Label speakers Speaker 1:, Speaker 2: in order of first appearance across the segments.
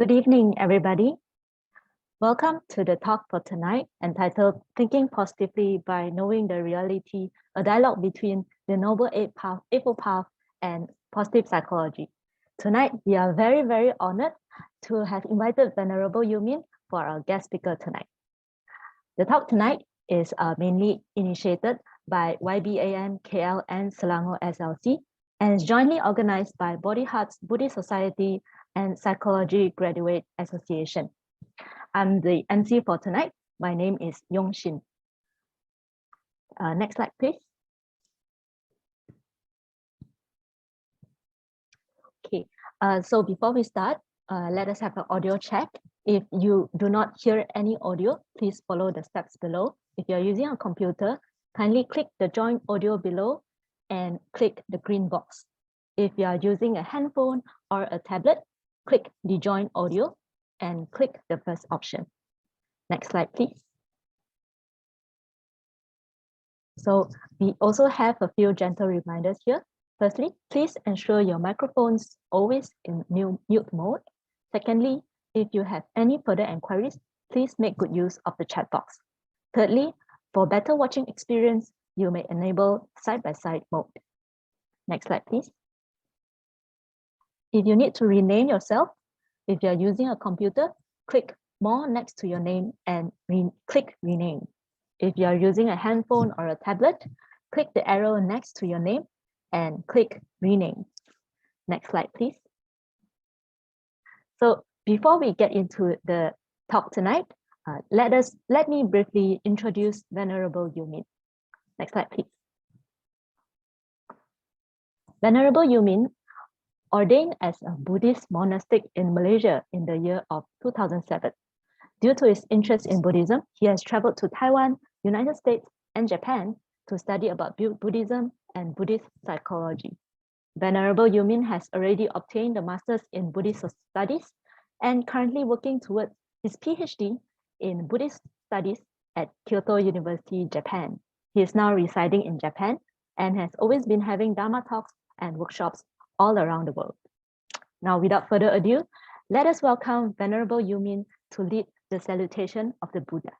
Speaker 1: Good evening, everybody. Welcome to the talk for tonight entitled Thinking Positively by Knowing the Reality, a dialogue between the Noble Eightfold Path and positive psychology. Tonight, we are very, very honored to have invited Venerable You Min for our guest speaker tonight. The talk tonight is mainly initiated by YBAM KL and Selangor SLC and is jointly organized by Body Hearts Buddhist Society and Psychology Graduate Association. I'm the MC for tonight. My name is Yong Shin. Next slide, please. Okay, so before we start, let us have an audio check. If you do not hear any audio, please follow the steps below. If you're using a computer, kindly click the join audio below and click the green box. If you are using a handphone or a tablet, click the join audio and click the first option. Next slide, please. So we also have a few gentle reminders here. Firstly, please ensure your microphone's always in mute mode. Secondly, if you have any further inquiries, please make good use of the chat box. Thirdly, for better watching experience, you may enable side-by-side mode. Next slide, please. If you need to rename yourself, if you're using a computer, click more next to your name and click rename. If you're using a handphone or a tablet, click the arrow next to your name and click rename. Next slide, please. So before we get into the talk tonight, let me briefly introduce Venerable You Min. Next slide, please. Venerable You Min ordained as a Buddhist monastic in Malaysia in the year of 2007. Due to his interest in Buddhism, he has traveled to Taiwan, United States, and Japan to study about Buddhism and Buddhist psychology. Venerable You Min has already obtained a master's in Buddhist studies and currently working towards his PhD in Buddhist studies at Kyoto University, Japan. He is now residing in Japan and has always been having Dharma talks and workshops all around the world. Now, without further ado, let us welcome Venerable You Min to lead the salutation of the Buddha.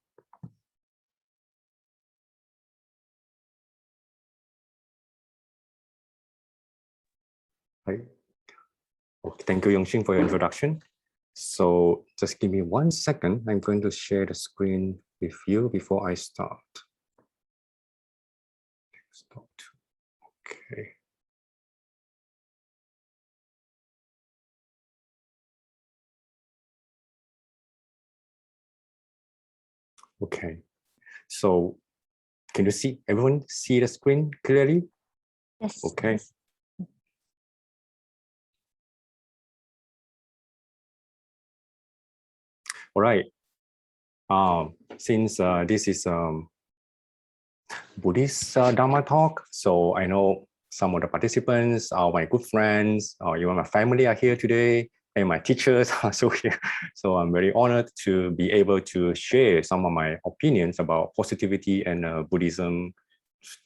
Speaker 2: Hi. Okay, thank you, Yongxin, for your introduction. So just give me 1 second. I'm going to share the screen with you before I start. Okay. Okay. So can you see, everyone see the screen clearly?
Speaker 1: Yes.
Speaker 2: Okay.
Speaker 1: Yes.
Speaker 2: All right. Since this is Buddhist Dharma talk, so I know some of the participants are my good friends, or even my family are here today, and my teachers are also here. So I'm very honored to be able to share some of my opinions about positivity and Buddhism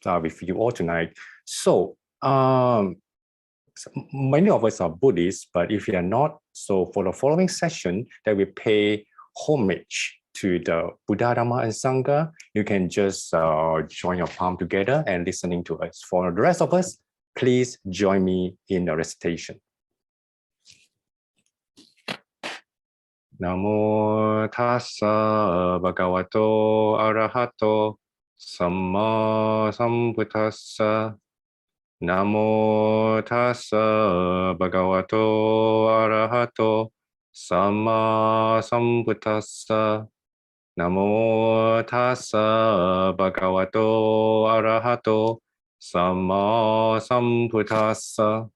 Speaker 2: with you all tonight. So many of us are Buddhists, but if you are not, so for the following session that we pay homage to the Buddha, Dhamma, and Sangha, you can just join your palm together and listening to us. For the rest of us, please join me in the recitation. Namo tassa bhagavato arahato samma sambuddhassa. Namo tassa bhagavato arahato samma sambuddhassa. Namo tassa bhagavato arahato samma sambuddhassa.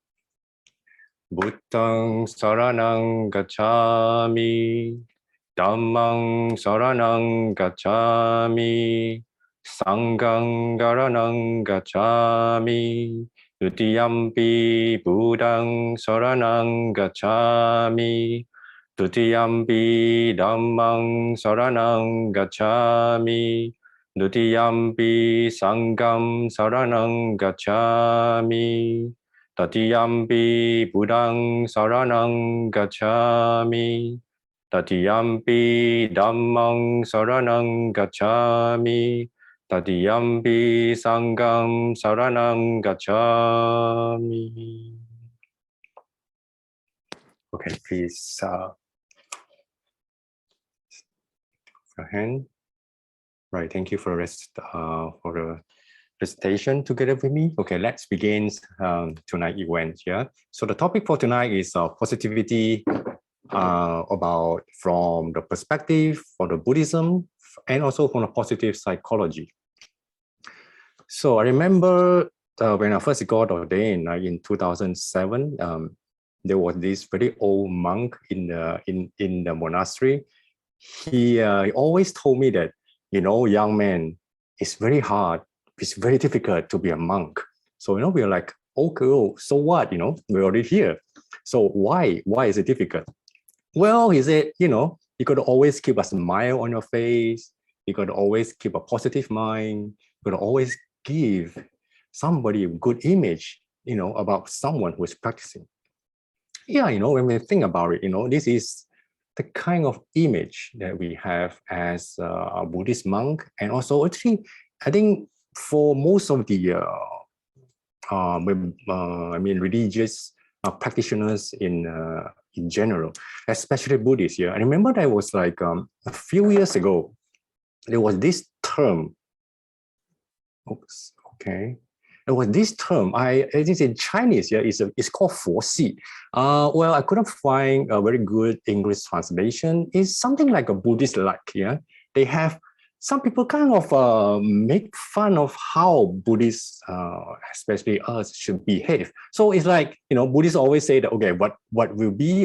Speaker 2: Buddhang saranang gacchami, Dhammang saranang gacchami, Sanghang saranang gacchami, Dutiyampi Buddhang saranang gacchami, Dutiyampi Dhammang saranang gacchami, Dutiyampi Sangham saranang gacchami, Tatiyampi Buddhang saranang gacchami, Tatiyampi dhammang saranang gacchami. Tatiyampi sangham saranang gacchami. Okay, please your hand. Right, thank you for the presentation together with me. Okay, let's begin tonight's event. Yeah. So the topic for tonight is positivity, about from the perspective for the Buddhism and also from the positive psychology. So I remember when I first got ordained in 2007. There was this very old monk in the monastery. He always told me that, young man, it's very hard. It's very difficult to be a monk. So, we're like, okay, oh, so what? We're already here. So why is it difficult? Well, he said, you got to always keep a smile on your face. You got to always keep a positive mind. You got to always give somebody a good image, about someone who is practicing. Yeah, when we think about it, this is the kind of image that we have as a Buddhist monk. And also, actually, I think for most of the, religious practitioners in general, especially Buddhists. Yeah, I remember that was like a few years ago, there was this term. Oops. Okay. There was this term. It is in Chinese. Yeah, it's called 佛系. Well, I couldn't find a very good English translation. It's something like a Buddhist like. Yeah, they have some people kind of make fun of how Buddhists, especially us, should behave. So it's like, Buddhists always say that, okay, what will be,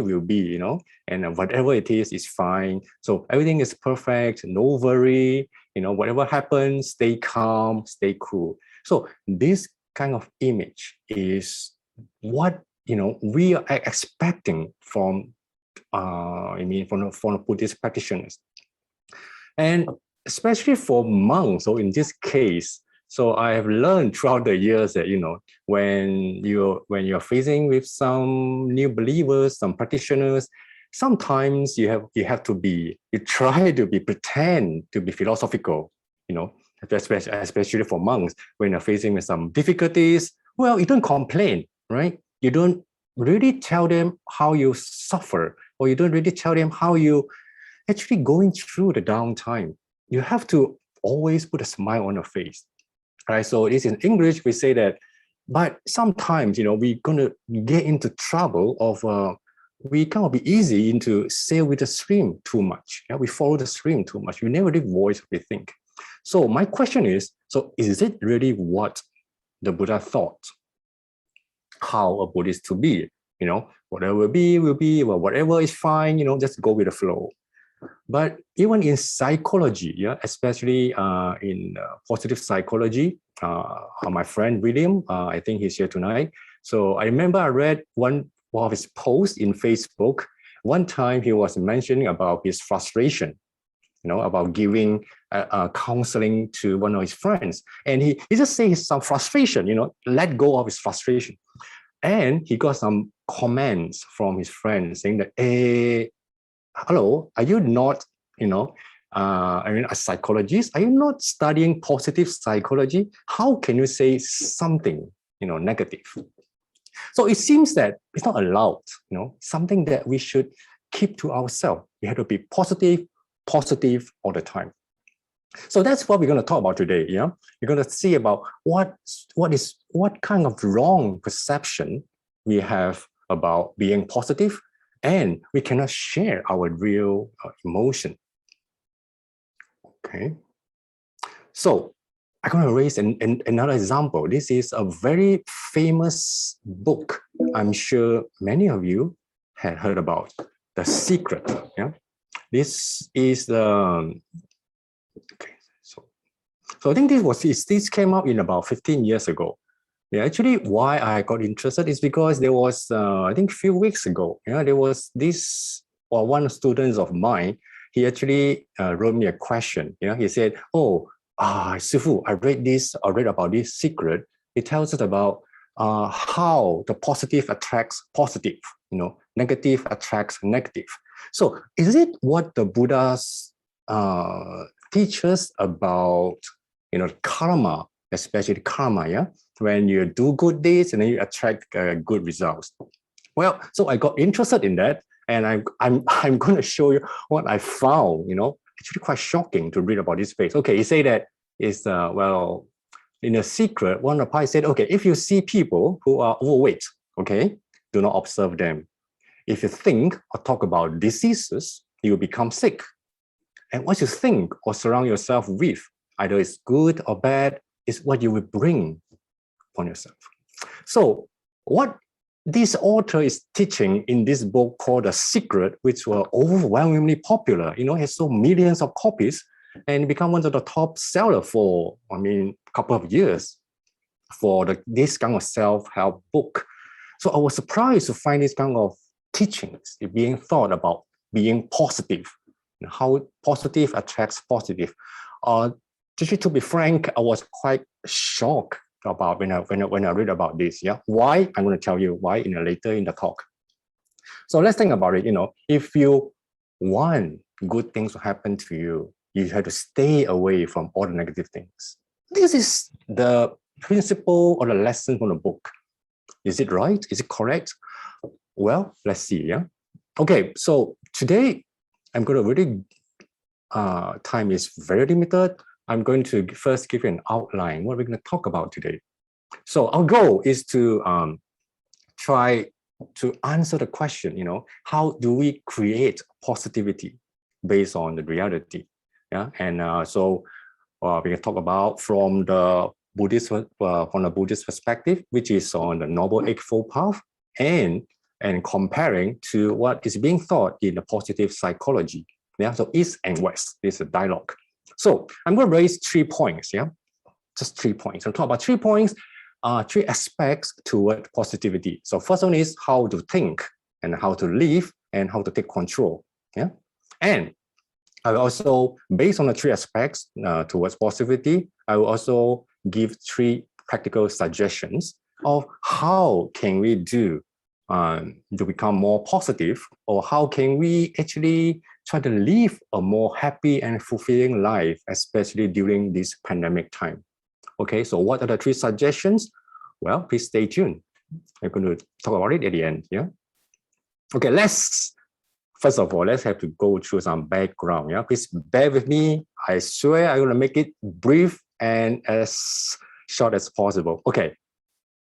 Speaker 2: and whatever it is fine. So everything is perfect, no worry, whatever happens, stay calm, stay cool. So this kind of image is what, we are expecting from, from the Buddhist practitioners. And especially for monks, so in this case, so I have learned throughout the years that, when you're facing with some new believers, some practitioners, sometimes you try to pretend to be philosophical, especially for monks, when you're facing with some difficulties. Well, you don't complain, right? You don't really tell them how you suffer, or you don't really tell them how you actually going through the downtime. You have to always put a smile on your face, right? So it's in English, we say that, but sometimes, we're going to get into trouble of, we cannot be easy into sail with the stream too much. Yeah? We follow the stream too much. We never really voice what we think. So my question is, so is it really what the Buddha thought? How a Buddhist to be? Whatever will be, well, whatever is fine, just go with the flow. But even in psychology, yeah, especially in positive psychology, my friend William, I think he's here tonight. So I remember I read one of his posts in Facebook. One time he was mentioning about his frustration, about giving counseling to one of his friends. And he just says some frustration, let go of his frustration. And he got some comments from his friends saying that, hello, are you not, a psychologist? Are you not studying positive psychology? How can you say something, negative? So it seems that it's not allowed, something that we should keep to ourselves. We have to be positive all the time. So that's what we're going to talk about today. Yeah, we're going to see about what kind of wrong perception we have about being positive, and we cannot share our real emotion. Okay. So I'm going to raise another example. This is a very famous book. I'm sure many of you had heard about, The Secret. Yeah. This is the okay. So I think this came out in about 15 years ago. Yeah, actually, why I got interested is because there was, I think, a few weeks ago, there was this, or one student of mine, he actually wrote me a question. He said, "Oh, Sifu, I read about this secret. It tells us about how the positive attracts positive. negative attracts negative. So is it what the Buddha's teach us about, karma, especially karma, yeah? When you do good deeds and then you attract good results. Well, so I got interested in that, and I'm going to show you what I found, actually quite shocking to read about this page. Okay, you say that is, in a secret, one of the Pai said, okay, if you see people who are overweight, okay, do not observe them. If you think or talk about diseases, you will become sick. And what you think or surround yourself with, either it's good or bad, is what you will bring upon yourself. So what this author is teaching in this book called The Secret, which were overwhelmingly popular, has sold millions of copies and become one of the top sellers for, a couple of years for this kind of self-help book. So I was surprised to find this kind of teachings being thought about being positive, how positive attracts positive. To be frank, I was quite shocked about when I read about this. Yeah, why? I'm going to tell you why later in the talk. So let's think about it. If you want good things to happen to you, you have to stay away from all the negative things. This is the principle or the lesson from the book. Is it right? Is it correct? Well, let's see. Yeah. Okay. So today, I'm going to really. Time is very limited. I'm going to first give you an outline what we're going to talk about today. So our goal is to try to answer the question, how do we create positivity based on the reality? Yeah, and so we can talk about from the Buddhist perspective, which is on the Noble Eightfold Path, and comparing to what is being taught in the positive psychology. Yeah, so East and West, this is a dialogue. So I'm going to raise 3 points, yeah, just 3 points. I'll talk about 3 points, 3 aspects toward positivity. So first one is how to think and how to live and how to take control, yeah. And I will also, based on the 3 aspects towards positivity, I will also give 3 practical suggestions of how can we do to become more positive, or how can we actually try to live a more happy and fulfilling life, especially during this pandemic time. Okay, so what are the 3 suggestions? Well, please stay tuned. I'm going to talk about it at the end. Yeah. Okay, first of all, let's have to go through some background. Yeah, please bear with me. I swear I'm going to make it brief and as short as possible. Okay.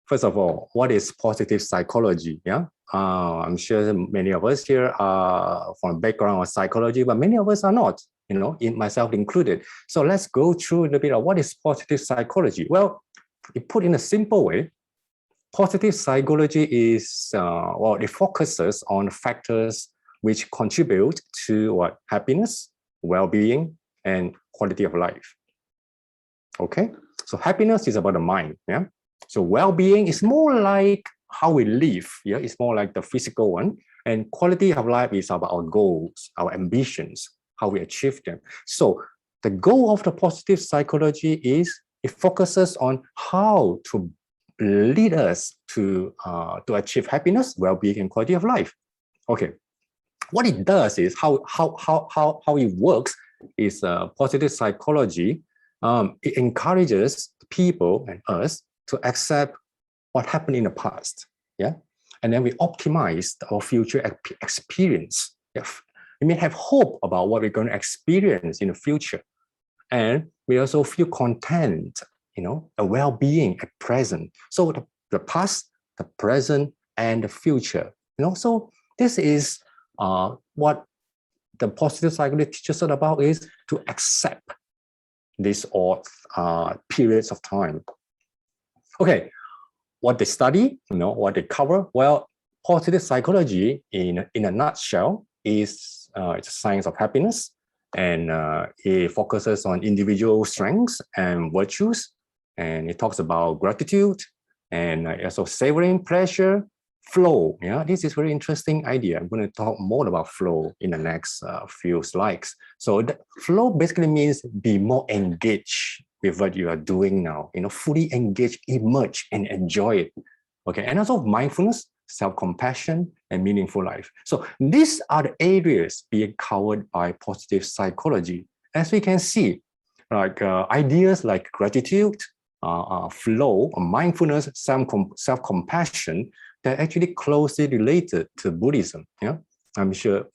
Speaker 2: First of all, what is positive psychology? Yeah, I'm sure many of us here are from a background of psychology, but many of us are not, in myself included. So let's go through a little bit of what is positive psychology. Well, put in a simple way, positive psychology is, it focuses on factors which contribute to happiness, well-being, and quality of life. Okay, so happiness is about the mind. Yeah. So well-being is more like how we live. Yeah, it's more like the physical one. And quality of life is about our goals, our ambitions, how we achieve them. So the goal of the positive psychology is it focuses on how to lead us to achieve happiness, well-being, and quality of life. Okay, what it does is how it works is positive psychology. It encourages people and us to accept what happened in the past, yeah, and then we optimize our future experience. We may have hope about what we're going to experience in the future, and we also feel content, a well-being at present. So the past, the present, and the future. So this is what the positive psychology teaches us about, is to accept these all periods of time. Okay, what they study, what they cover. Well, positive psychology, in a nutshell, is it's a science of happiness, and it focuses on individual strengths and virtues, and it talks about gratitude, and also savoring pleasure, flow. Yeah, this is very interesting idea. I'm going to talk more about flow in the next few slides. So the flow basically means be more engaged with what you are doing now, fully engage, immerse, and enjoy it. Okay, and also mindfulness. self-compassion, and meaningful life. So these are the areas being covered by positive psychology. As we can see, like ideas like gratitude, flow, mindfulness, self-compassion, they're actually closely related to Buddhism. Yeah, I'm sure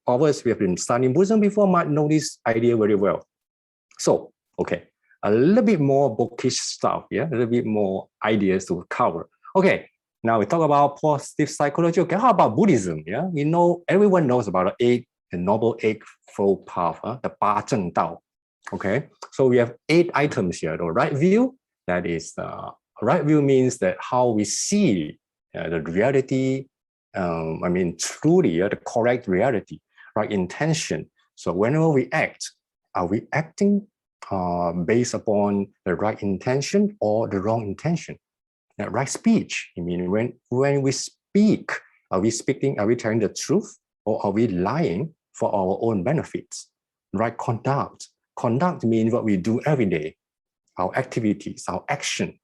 Speaker 2: all of us who have been studying Buddhism before might know this idea very well. So, okay, a little bit more bookish stuff, yeah, a little bit more ideas to cover. Okay, now we talk about positive psychology. Okay, how about Buddhism? Yeah, we know, everyone knows about the Noble Eightfold Path, the Pa Zheng Dao. Okay, so we have 8 items here. The right view, that is, right view means that how we see the reality, truly the correct reality. Right intention. So whenever we act, are we acting based upon the right intention or the wrong intention? That right speech. I mean, when we speak, are we telling the truth, or are we lying for our own benefits? Right conduct. Conduct means what we do every day, our activities, our action,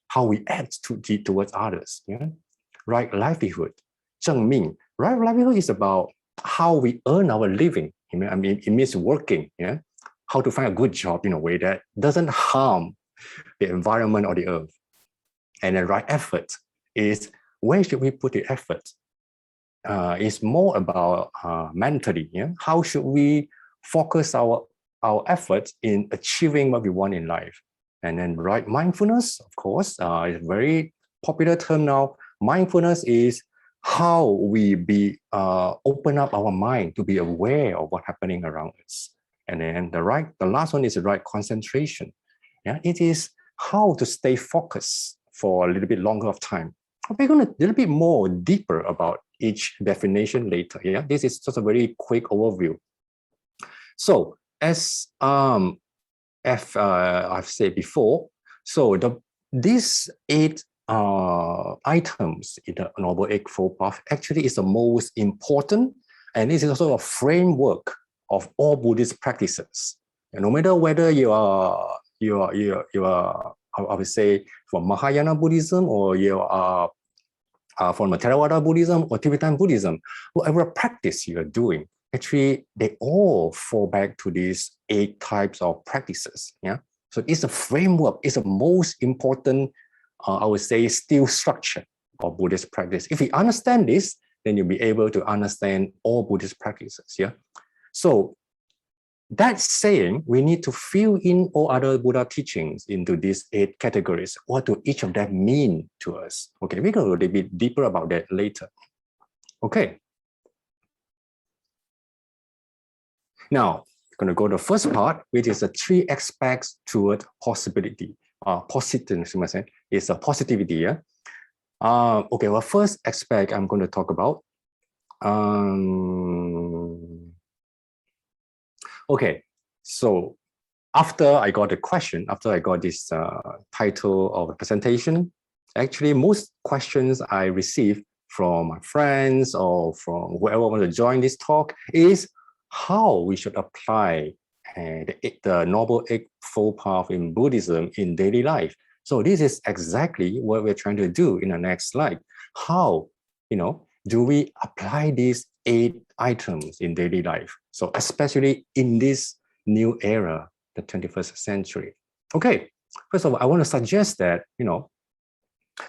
Speaker 2: how we act towards others. Yeah? Right livelihood. 正命. Right livelihood is about how we earn our living. I mean, it means working, yeah? How to find a good job in a way that doesn't harm the environment or the earth. And the right effort is, where should we put the effort? It's more about mentally, yeah? How should we focus our efforts in achieving what we want in life? And then right mindfulness, of course, is a very popular term now. Mindfulness is how we open up our mind to be aware of what's happening around us. And then the last one is the right concentration. Yeah, it is how to stay focused for a little bit longer of time. We're going to a little bit more deeper about each definition later. Yeah, this is just a very quick overview. So as I've said before, so these 8 items in the Noble Eightfold Path actually is the most important, and this is also a framework of all Buddhist practices. And no matter whether you are I would say from Mahayana Buddhism, or you are from Theravada Buddhism or Tibetan Buddhism, whatever practice you are doing, actually they all fall back to these 8 types of practices. Yeah. So it's a framework, it's the most important, I would say, steel structure of Buddhist practice. If you understand this, then you'll be able to understand all Buddhist practices. Yeah. So that saying, we need to fill in all other Buddha teachings into these 8 categories. What do each of them mean to us? Okay, we're going to go a little bit deeper about that later. Okay. Now, we're going to go to the first part, which is the 3 aspects toward possibility. Positivity is a positivity. Yeah. Okay, well, first aspect I'm going to talk about. Okay, so after I got the question, after I got this title of the presentation, actually most questions I receive from my friends or from whoever wants to join this talk is how we should apply the Noble Eightfold Path in Buddhism in daily life. So this is exactly what we're trying to do in the next slide. How, do we apply these 8 items in daily life? So especially in this new era, the 21st century. Okay, first of all, I want to suggest that,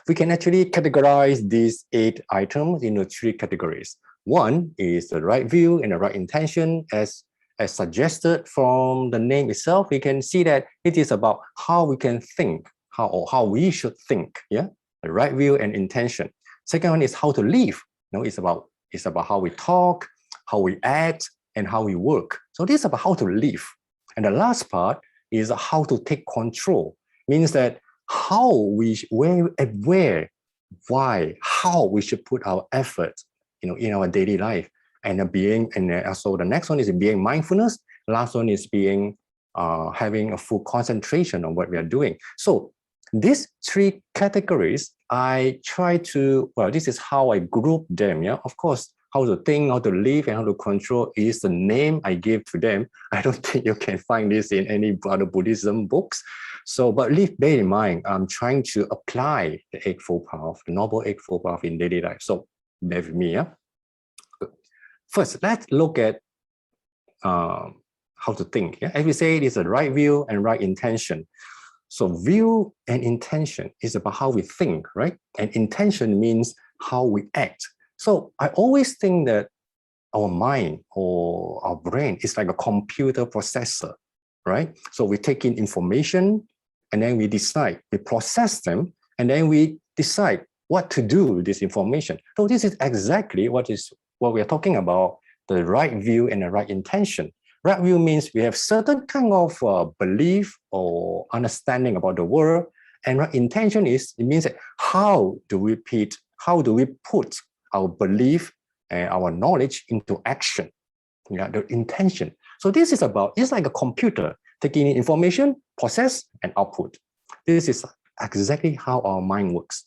Speaker 2: we can actually categorize these 8 items into 3 categories. One is the right view and the right intention. As suggested from the name itself, we can see that it is about how we can think, how we should think. Yeah, the right view and intention. Second one is how to live. It's about how we talk, how we act, and how we work. So this is about how to live. And the last part is how to take control. Means that how why, how we should put our effort, in our daily life. And also the next one is being mindfulness. Last one is being having a full concentration on what we are doing. So these 3 categories, I try to, this is how I group them. Yeah, of course, how to think, how to live, and how to control is the name I give to them. I don't think you can find this in any other Buddhism books. So, but bear in mind, I'm trying to apply the Eightfold Path, the Noble Eightfold Path in daily life. So, bear with me. Yeah. First, let's look at how to think. Yeah? As we say, it is a right view and right intention. So view and intention is about how we think, right? And intention means how we act. So I always think that our mind or our brain is like a computer processor, right? So we take in information and then we decide, we process them, and then we decide what to do with this information. So this is exactly what we are talking about, the right view and the right intention. Right view means we have certain kind of belief or understanding about the world, and right intention is, it means that how do we put our belief and our knowledge into action? Yeah, the intention. So this is about, it's like a computer taking in information, process, and output. This is exactly how our mind works.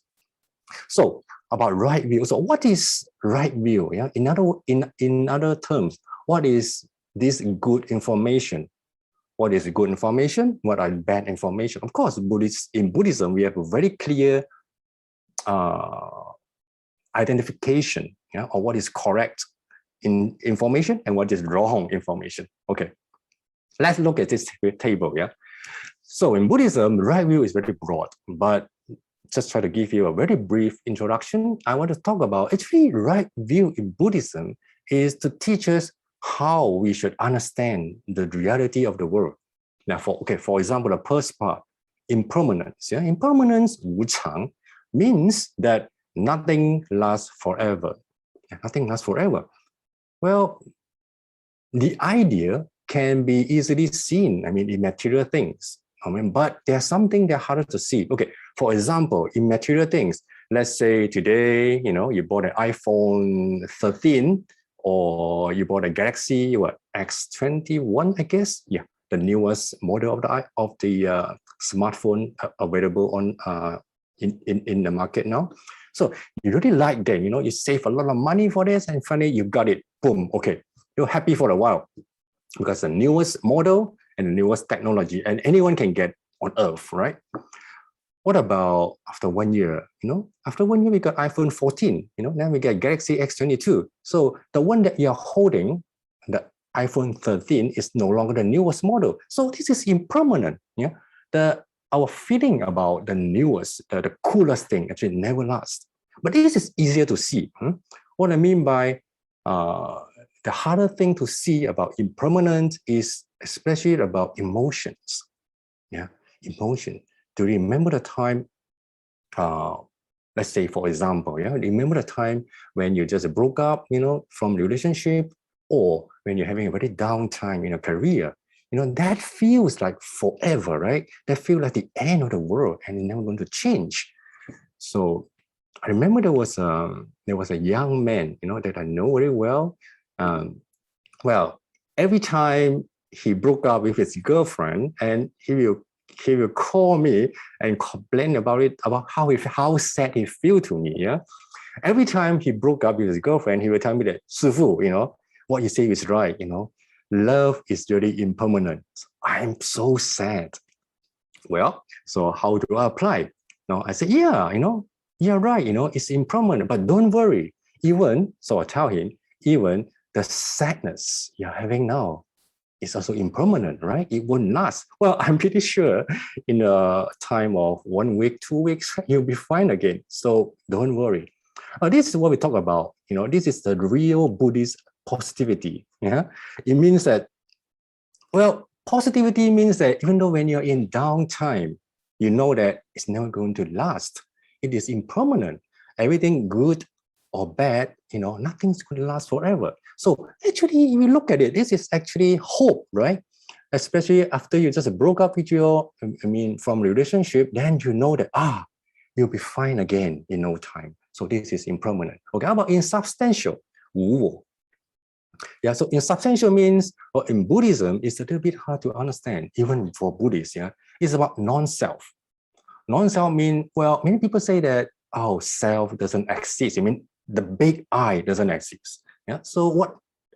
Speaker 2: So about right view. So what is right view? Yeah, in other terms, what is this good information? What is good information? What are bad information? Of course, in Buddhism, we have a very clear identification, yeah, of what is correct in information and what is wrong information. Okay, let's look at this table. Yeah, so in Buddhism, right view is very broad, but just try to give you a very brief introduction. I want to talk about actually right view in Buddhism is to teach us how we should understand the reality of the world. Now, for example, the first part, impermanence. Yeah, impermanence, 无常, means that nothing lasts forever. Nothing lasts forever. Well, the idea can be easily seen, I mean, in material things. But there's something that's harder to see. Okay, for example, in material things, let's say today, you bought an iPhone 13 or you bought a Galaxy X21, I guess. Yeah, the newest model of the smartphone available on in the market now. So you really like them, you save a lot of money for this, and finally you got it. Boom. Okay, you're happy for a while because the newest model and the newest technology, and anyone can get on Earth, right? What about after 1 year? After 1 year, we got iPhone 14. Then we get Galaxy X22. So the one that you're holding, the iPhone 13, is no longer the newest model. So this is impermanent. Yeah, our feeling about the newest, the coolest thing actually never lasts. But this is easier to see. What I mean by the harder thing to see about impermanence is especially about emotions. Yeah, emotion. Do you remember the time, let's say, for example, remember the time when you just broke up, from relationship, or when you're having a very down time in a career, that feels like forever, right? That feels like the end of the world and it's never going to change. So I remember there was a young man, that I know very well. Well, every time he broke up with his girlfriend, and he will call me and complain about it, about how sad he feel to me. Yeah, every time he broke up with his girlfriend, he will tell me that, 师父, what you say is right. Love is really impermanent. I'm so sad. Well, so how do I apply? I say, yeah, you're right. It's impermanent, but don't worry. So I tell him, even the sadness you're having now is also impermanent, right? It won't last. Well, I'm pretty sure in a time of 1 week, 2 weeks, you'll be fine again. So don't worry. This is what we talk about. This is the real Buddhist positivity. Yeah, it means that, well, positivity means that even though when you're in downtime, you know that it's never going to last. It is impermanent. Everything good or bad, nothing's going to last forever. So actually, if you look at it, this is actually hope, right? Especially after you just broke up with from relationship, then you know that, you'll be fine again in no time. So this is impermanent. Okay, how about insubstantial? 无我. Yeah, so insubstantial means, well, in Buddhism, it's a little bit hard to understand, even for Buddhists. Yeah, it's about non-self. Non-self means, well, many people say that, self doesn't exist. I mean, the big I doesn't exist. Yeah. So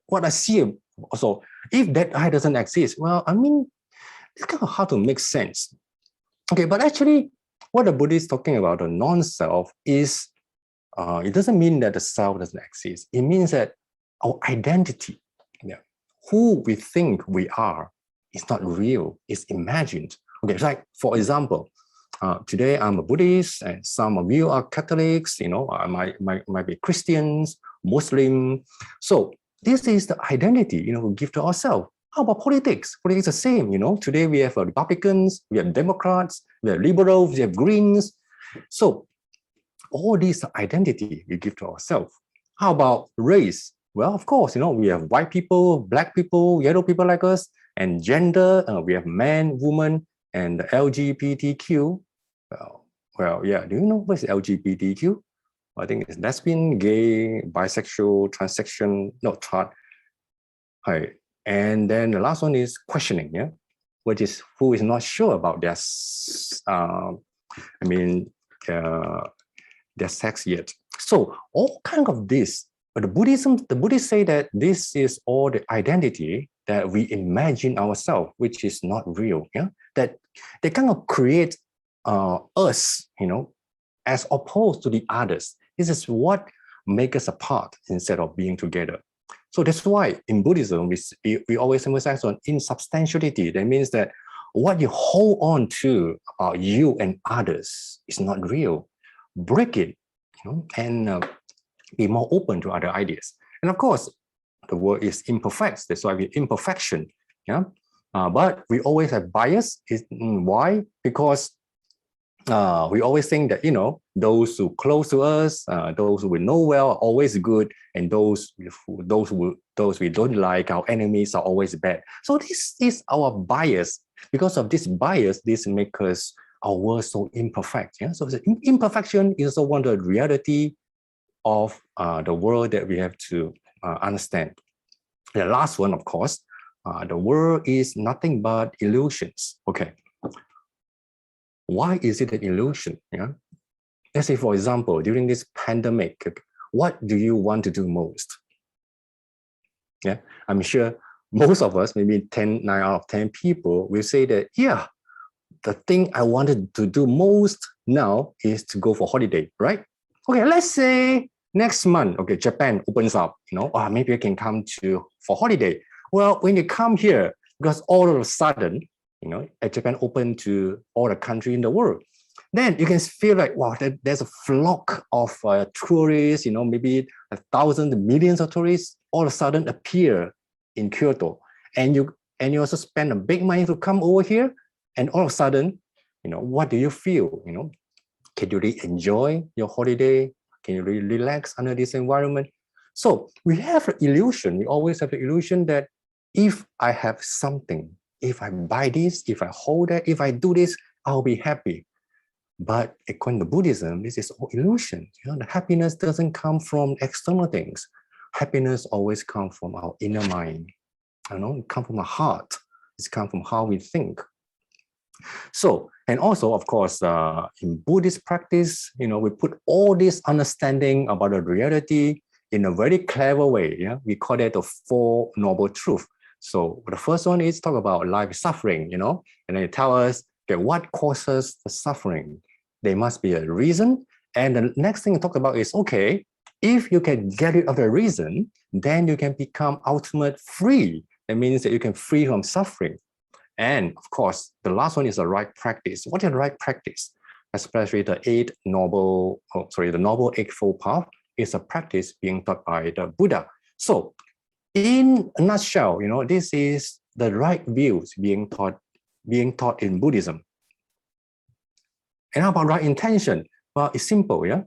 Speaker 2: what I see, so if that I doesn't exist, well, I mean, it's kind of hard to make sense. Okay, but actually, what the Buddha is talking about, the non-self, is it doesn't mean that the self doesn't exist. It means that our identity, yeah, who we think we are, is not real, it's imagined. Okay, like for example, today I'm a Buddhist and some of you are Catholics, I might be Christians, Muslim. So this is the identity, we give to ourselves. How about politics? Politics is the same, today we have Republicans, we have Democrats, we have liberals, we have Greens. So all these identity we give to ourselves. How about race? Well, of course, we have white people, black people, yellow people like us, and gender. We have man, woman, and LGBTQ. Yeah. Do you know what is LGBTQ? I think it's lesbian, gay, bisexual, transsexual, Hi. And then the last one is questioning, yeah, which is who is not sure about their, their sex yet. So all kind of this, but the Buddhists say that this is all the identity that we imagine ourselves, which is not real. Yeah, that they kind of create us, as opposed to the others. This is what makes us apart instead of being together. So that's why in Buddhism, we always emphasize on insubstantiality. That means that what you hold on to about you and others is not real. Break it, and be more open to other ideas. And of course, the world is imperfect. That's why we imperfection. Yeah, but we always have bias. Why? Because we always think that those who close to us, those who we know well, are always good, and those we don't like, our enemies, are always bad. So this is our bias. Because of this bias, this makes us our world so imperfect. Yeah, so the imperfection is also one of the reality of the world that we have to understand. The last one, of course, the world is nothing but illusions. Okay. Why is it an illusion? Yeah. Let's say, for example, during this pandemic, what do you want to do most? Yeah, I'm sure most of us, maybe 9 out of 10 people, will say that, yeah, the thing I wanted to do most now is to go for holiday, right? Okay, let's say next month, okay, Japan opens up, maybe I can come for holiday. Well, when you come here, because all of a sudden, Japan open to all the country in the world, then you can feel like, wow, there's a flock of tourists, maybe 1,000, millions of tourists all of a sudden appear in Kyoto. And you also spend a big money to come over here. And all of a sudden, what do you feel? Can you really enjoy your holiday? Can you really relax under this environment? So we have an illusion. We always have the illusion that if I have something, if I buy this, if I hold that, if I do this, I'll be happy. But according to Buddhism, this is all illusion. The happiness doesn't come from external things. Happiness always comes from our inner mind. It comes from our heart. It comes from how we think. So, and also, of course, in Buddhist practice, we put all this understanding about the reality in a very clever way. Yeah, we call that the Four Noble Truths. So the first one is talk about life suffering, and then they tell us that what causes the suffering. There must be a reason. And the next thing to talk about is, okay, if you can get rid of the reason, then you can become ultimate free. That means that you can free from suffering. And of course, the last one is the right practice. What is the right practice? Especially the Noble Eightfold Path is a practice being taught by the Buddha. So in a nutshell, this is the right views being taught in Buddhism. And how about right intention? Well, it's simple, yeah.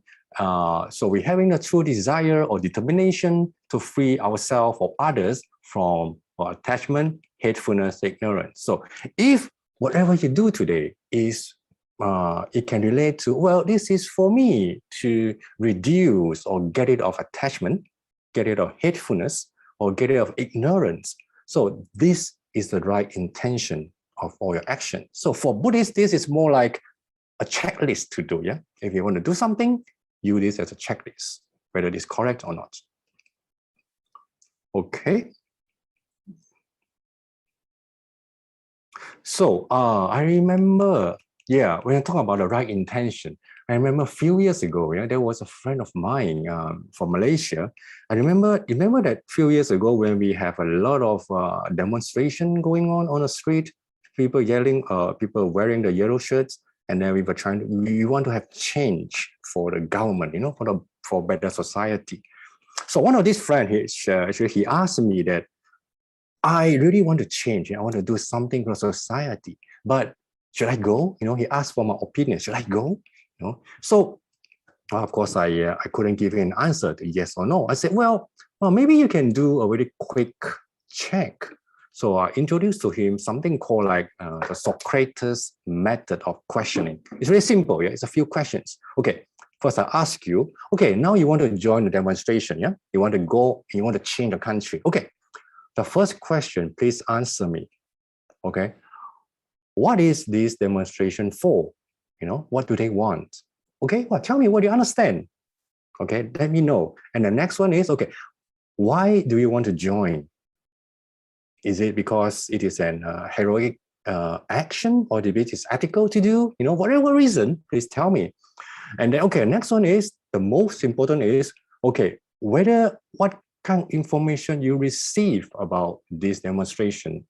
Speaker 2: So we're having a true desire or determination to free ourselves or others from attachment, hatefulness, ignorance. So if whatever you do today is, it can relate to, well, this is for me to reduce or get rid of attachment, get rid of hatefulness, or get rid of ignorance. So this is the right intention of all your action. So for Buddhists, this is more like a checklist to do. Yeah, if you want to do something, use this as a checklist, whether it is correct or not. Okay. So I remember Yeah, when I talk about the right intention, I remember a few years ago, yeah, there was a friend of mine from Malaysia. I remember that few years ago when we have a lot of demonstration going on the street, people yelling, people wearing the yellow shirts, and then we want to have change for the government, for better society. So one of these friends, he asked me that I really want to change. I want to do something for society, but should I go? He asked for my opinion. Should I go? So of course I couldn't give him an answer to yes or no. I said, well, maybe you can do a very quick check. So I introduced to him something called like the Socrates method of questioning. It's very simple. Yeah, it's a few questions. Okay, first I ask you. Okay, now you want to join the demonstration. Yeah, you want to go. You want to change the country. Okay, the first question, please answer me. Okay, what is this demonstration for? What do they want? Okay, well, tell me what you understand. Okay, let me know. And the next one is, okay, why do you want to join? Is it because it is an heroic action, or it is ethical to do? Whatever reason, please tell me. And then, okay, next one is, the most important is, okay, what kind of information you receive about this demonstration,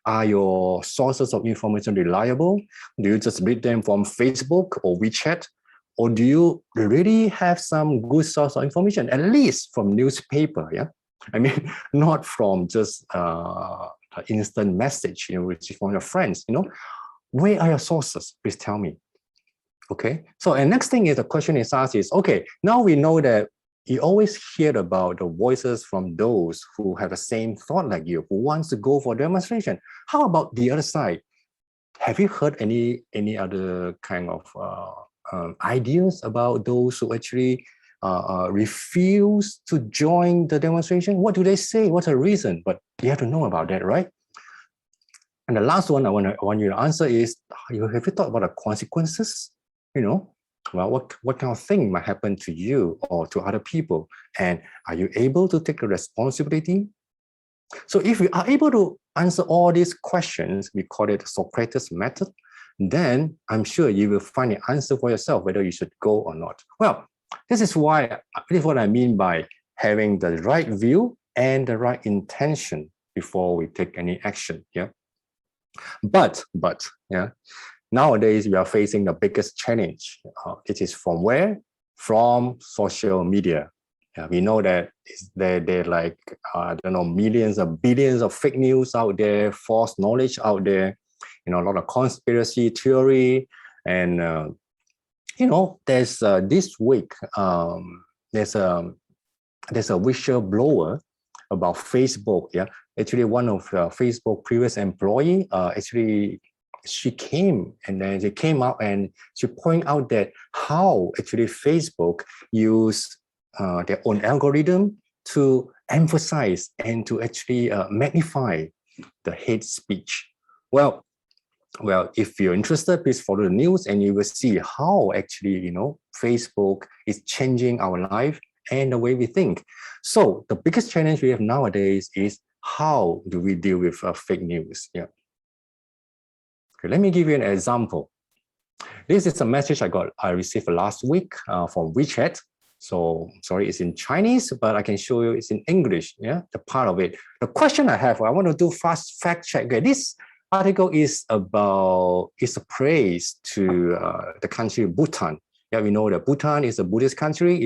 Speaker 2: Are your sources of information reliable? Do you just read them from Facebook or WeChat? Or do you really have some good source of information, at least from newspaper, yeah? I mean, not from just an instant message, which is from your friends, Where are your sources? Please tell me. Okay, so and next thing is the question is asked is, okay, now we know that you always hear about the voices from those who have the same thought like you, who wants to go for demonstration. How about the other side? Have you heard any other kind of ideas about those who actually refuse to join the demonstration? What do they say? What's the reason? But you have to know about that, right? And the last one I want you to answer is, have you thought about the consequences? Well, what kind of thing might happen to you or to other people? And are you able to take the responsibility? So if you are able to answer all these questions, we call it Socrates method, then I'm sure you will find the answer for yourself, whether you should go or not. Well, this is what I mean by having the right view and the right intention before we take any action. Yeah. But yeah, nowadays we are facing the biggest challenge. It is from where? From social media. We know that there are like, I don't know, millions of billions of fake news out there, false knowledge out there, a lot of conspiracy theory. And, there's this week, there's a whistleblower about Facebook. Yeah, actually one of Facebook previous employee, actually she came out and she pointed out that how actually Facebook use their own algorithm to emphasize and to actually magnify the hate speech. Well, if you're interested, please follow the news and you will see how actually, Facebook is changing our life and the way we think. So the biggest challenge we have nowadays is, how do we deal with fake news? Yeah. Okay, let me give you an example. This is a message I received last week from WeChat. So sorry, it's in Chinese, but I can show you it's in English. Yeah, the part of it. The question I want to do fast fact check. Okay, this article is a praise to the country Bhutan. Yeah, we know that Bhutan is a Buddhist country. I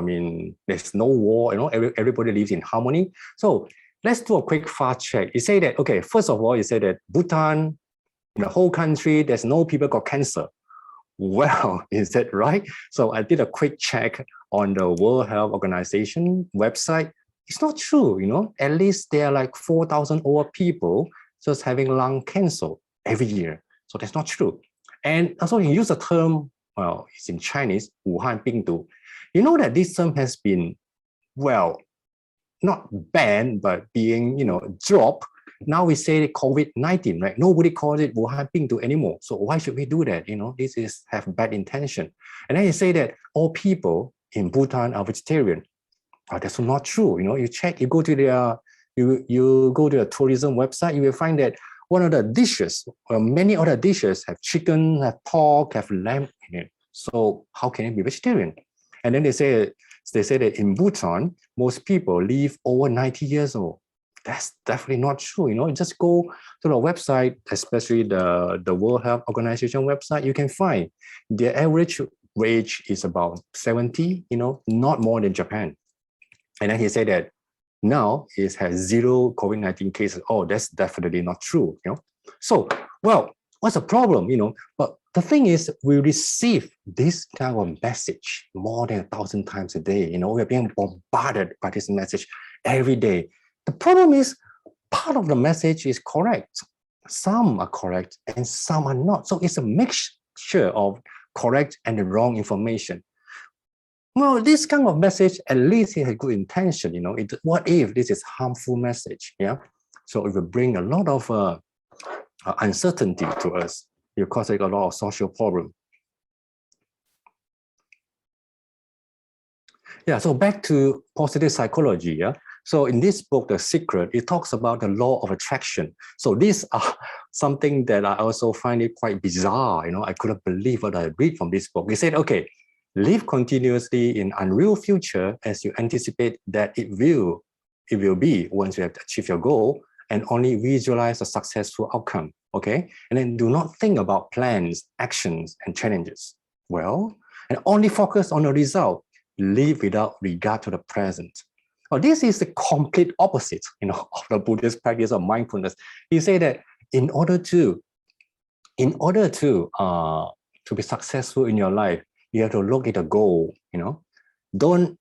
Speaker 2: mean, there's no war. Everybody lives in harmony. So let's do a quick fast check. You say that, okay, first of all, you say that Bhutan, in the whole country, there's no people got cancer. Well, is that right? So I did a quick check on the World Health Organization website. It's not true, At least there are like 4,000 old people just having lung cancer every year. So that's not true. And also you use the term, well, it's in Chinese, 武汉病毒. You know that this term has been, well, not banned, but being, dropped. Now we say COVID-19, right? Nobody calls it 武汉病毒 anymore. So why should we do that? This have bad intention. And then you say that all people in Bhutan are vegetarian. That's not true. You check, you go to the tourism website, you will find that one of the dishes, well, many other dishes have chicken, have pork, have lamb in it. So how can it be vegetarian? And then they say that in Bhutan, most people live over 90 years old. That's definitely not true. You just go to the website, especially the World Health Organization website, you can find the average age is about 70, not more than Japan. And then he said that now it has 0 COVID-19 cases. Oh, that's definitely not true. So, well, what's the problem? But the thing is, we receive this kind of message more than 1,000 times a day. We're being bombarded by this message every day. The problem is, part of the message is correct. Some are correct and some are not. So it's a mixture of correct and the wrong information. Well, this kind of message, at least it has good intention. What if this is harmful message? Yeah. So it will bring a lot of uncertainty to us. It will cause a lot of social problem. Yeah. So back to positive psychology. Yeah. So in this book, The Secret, it talks about the law of attraction. So these are something that I also find it quite bizarre. I couldn't believe what I read from this book. It said, okay, live continuously in unreal future as you anticipate that it will be once you have achieved your goal, and only visualize a successful outcome. Okay, and then do not think about plans, actions, and challenges. Well, and only focus on the result. Live without regard to the present. Well, this is the complete opposite, of the Buddhist practice of mindfulness. He say that in order to be successful in your life, you have to look at a goal. Don't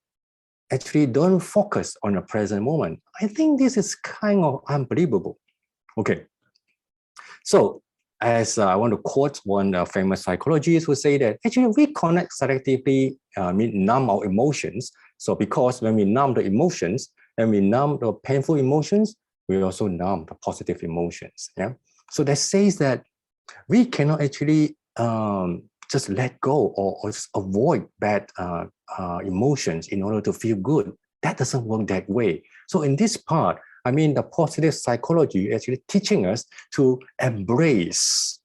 Speaker 2: focus on the present moment. I think this is kind of unbelievable. Okay, so as I want to quote one famous psychologist who say that actually we connect selectively, numb our emotions. So because when we numb the emotions, and we numb the painful emotions, we also numb the positive emotions. Yeah. So that says that we cannot actually just let go or just avoid bad emotions in order to feel good. That doesn't work that way. So in this part, the positive psychology is actually teaching us to embrace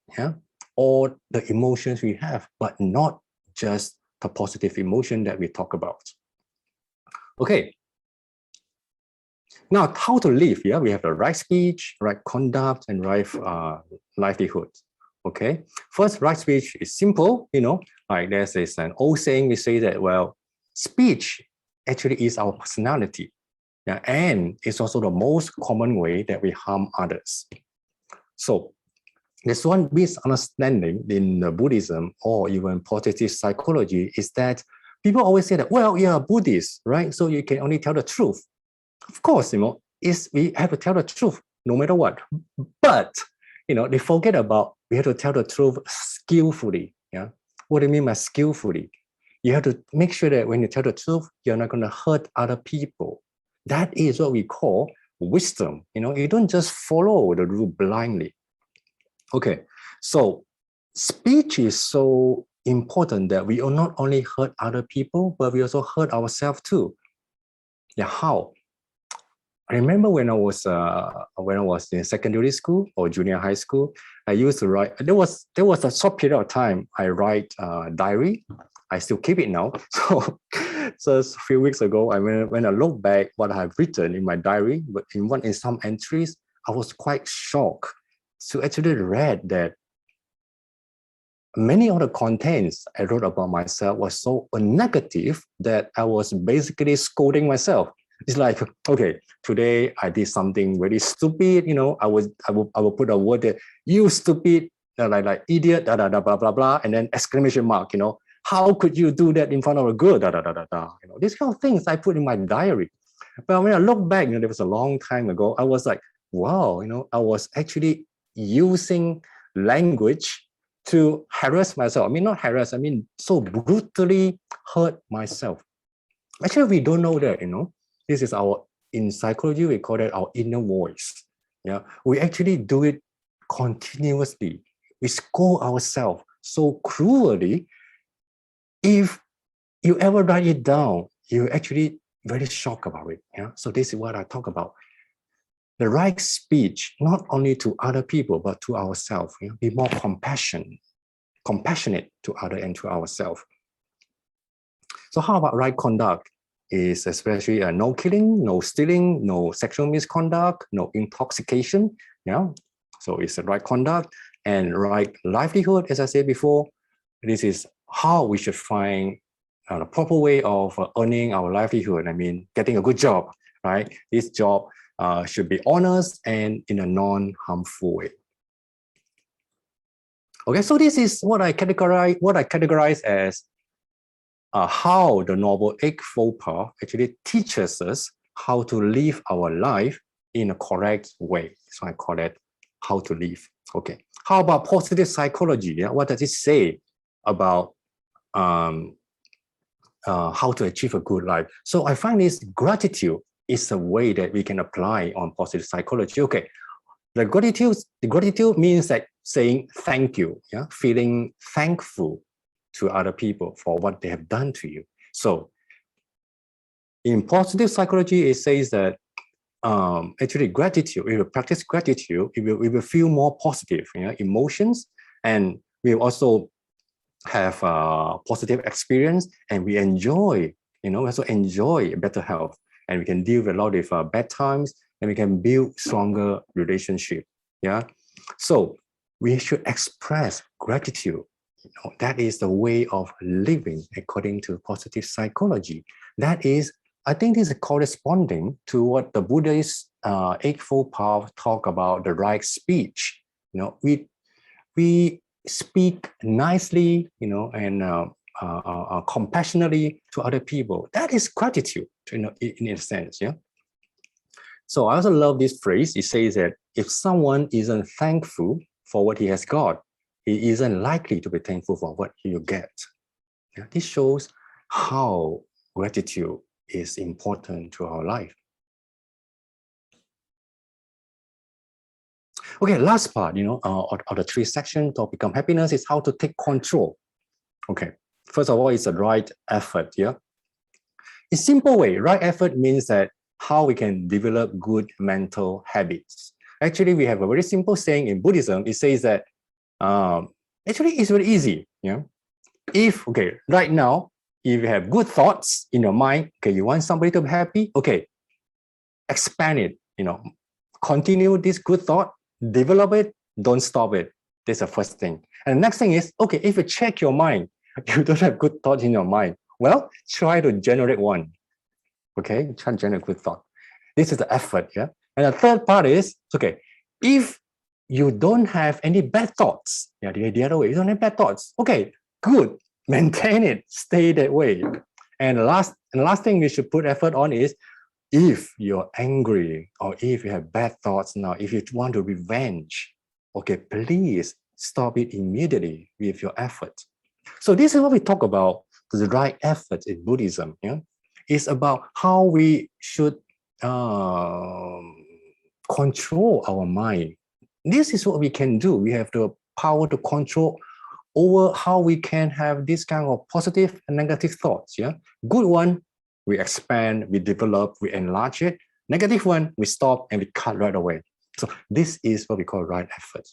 Speaker 2: all the emotions we have, but not just the positive emotion that we talk about. Okay. Now, how to live? Yeah, we have the right speech, right conduct, and right livelihood. Okay. First, right speech is simple. Like there's an old saying we say that, well, speech actually is our personality. Yeah, and it's also the most common way that we harm others. So there's one misunderstanding in Buddhism or even positive psychology is that people always say that, well, you're a Buddhist, right? So you can only tell the truth. Of course, we have to tell the truth no matter what. But, they forget about we have to tell the truth skillfully. Yeah. What do you mean by skillfully? You have to make sure that when you tell the truth, you're not going to hurt other people. That is what we call wisdom. You don't just follow the rule blindly. Okay, so speech is so important that we will not only hurt other people, but we also hurt ourselves too. Yeah, how? I remember when I was in secondary school or junior high school, I used to write. There was a short period of time I write diary. I still keep it now. So a few weeks ago, when I look back what I've written in my diary, but in some entries, I was quite shocked to actually read that many of the contents I wrote about myself was so negative that I was basically scolding myself. It's like, okay, today I did something very stupid. I will put a word that you stupid, like idiot, blah blah blah, and then exclamation mark. How could you do that in front of a girl? These kind of things I put in my diary. But when I look back, there was a long time ago. I was like, wow, I was actually using language to harass myself. Not harass. So brutally hurt myself. Actually, we don't know that. This is in psychology, we call it our inner voice. Yeah, we actually do it continuously. We scold ourselves so cruelly. If you ever write it down, you're actually very shocked about it. Yeah. So this is what I talk about. the right speech, not only to other people, but to ourselves. Be more compassionate to others and to ourselves. So how about right conduct? Is especially no killing, no stealing, no sexual misconduct, no intoxication. So it's the right conduct and right livelihood. As I said before, this is how we should find a proper way of earning our livelihood. I mean, getting a good job, right? This job should be honest and in a non-harmful way. Okay, so this is what I categorize as how the Noble Eightfold Path actually teaches us how to live our life in a correct way. So I call it how to live. Okay. How about positive psychology? Yeah? What does it say about how to achieve a good life? So I find this gratitude is a way that we can apply on positive psychology. Okay. The gratitude means that saying thank you, feeling thankful to other people for what they have done to you. So in positive psychology, it says that actually gratitude, if you practice gratitude, we will feel more positive emotions, and we also have a positive experience, and we enjoy, also enjoy better health, and we can deal with a lot of bad times, and we can build stronger relationship. So we should express gratitude. That is the way of living according to positive psychology. That is, I think this is corresponding to what the Buddhist Eightfold Path talk about, the right speech. We speak nicely, and compassionately to other people. That is gratitude, in a sense. So I also love this phrase. It says that if someone isn't thankful for what he has got, he isn't likely to be thankful for what he will get. This shows how gratitude is important to our life. Okay, last part, of the 3 sections to become happiness is how to take control. Okay, first of all, it's a right effort. In simple way, right effort means that how we can develop good mental habits. Actually, we have a very simple saying in Buddhism. It says that actually it's very easy. If, right now, if you have good thoughts in your mind, you want somebody to be happy, expand it, continue this good thought, develop it, don't stop it. That's the first thing. And the next thing is, if you check your mind, you don't have good thoughts in your mind, well, try to generate one. Try to generate good thought. This is the effort, And the third part is, if you don't have any bad thoughts, the other way, you don't have bad thoughts, good, maintain it, stay that way. And the last thing we should put effort on is, if you're angry or if you have bad thoughts now, if you want to revenge, please stop it immediately with your effort. So this is what we talk about, the right effort in Buddhism. It's about how we should control our mind. This is what we can do. We have the power to control over how we can have this kind of positive and negative thoughts. Good one, we expand, we develop, we enlarge it. Negative one, we stop and we cut right away. So this is what we call right effort.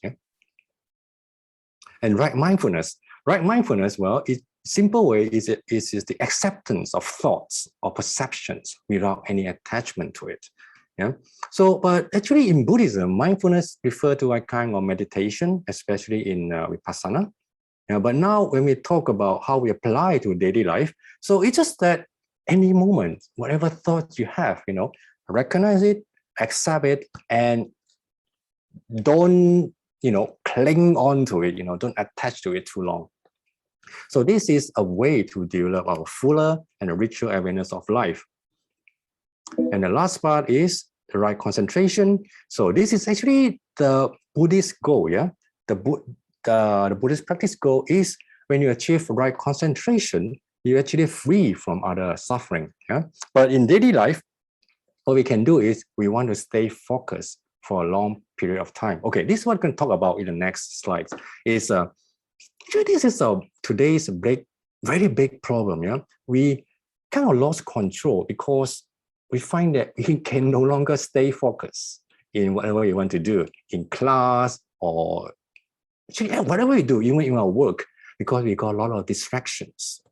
Speaker 2: And right mindfulness. Right mindfulness, well, it's simple way is the acceptance of thoughts or perceptions without any attachment to it. So, but actually in Buddhism, mindfulness refers to a kind of meditation, especially in Vipassana. But now when we talk about how we apply to daily life, so it's just that any moment, whatever thoughts you have, recognize it, accept it, and don't, cling on to it, don't attach to it too long. So this is a way to develop our fuller and richer awareness of life. And the last part is the right concentration. So this is actually the Buddhist goal. The Buddhist practice goal is when you achieve right concentration, you're actually free from other suffering. But in daily life, what we can do is we want to stay focused for a long period of time. This is what we can talk about in the next slides. Is this is today's very big problem. We kind of lost control because we find that we can no longer stay focused. in whatever you want to do, in class or actually, whatever you do, even in our work, because we got a lot of distractions.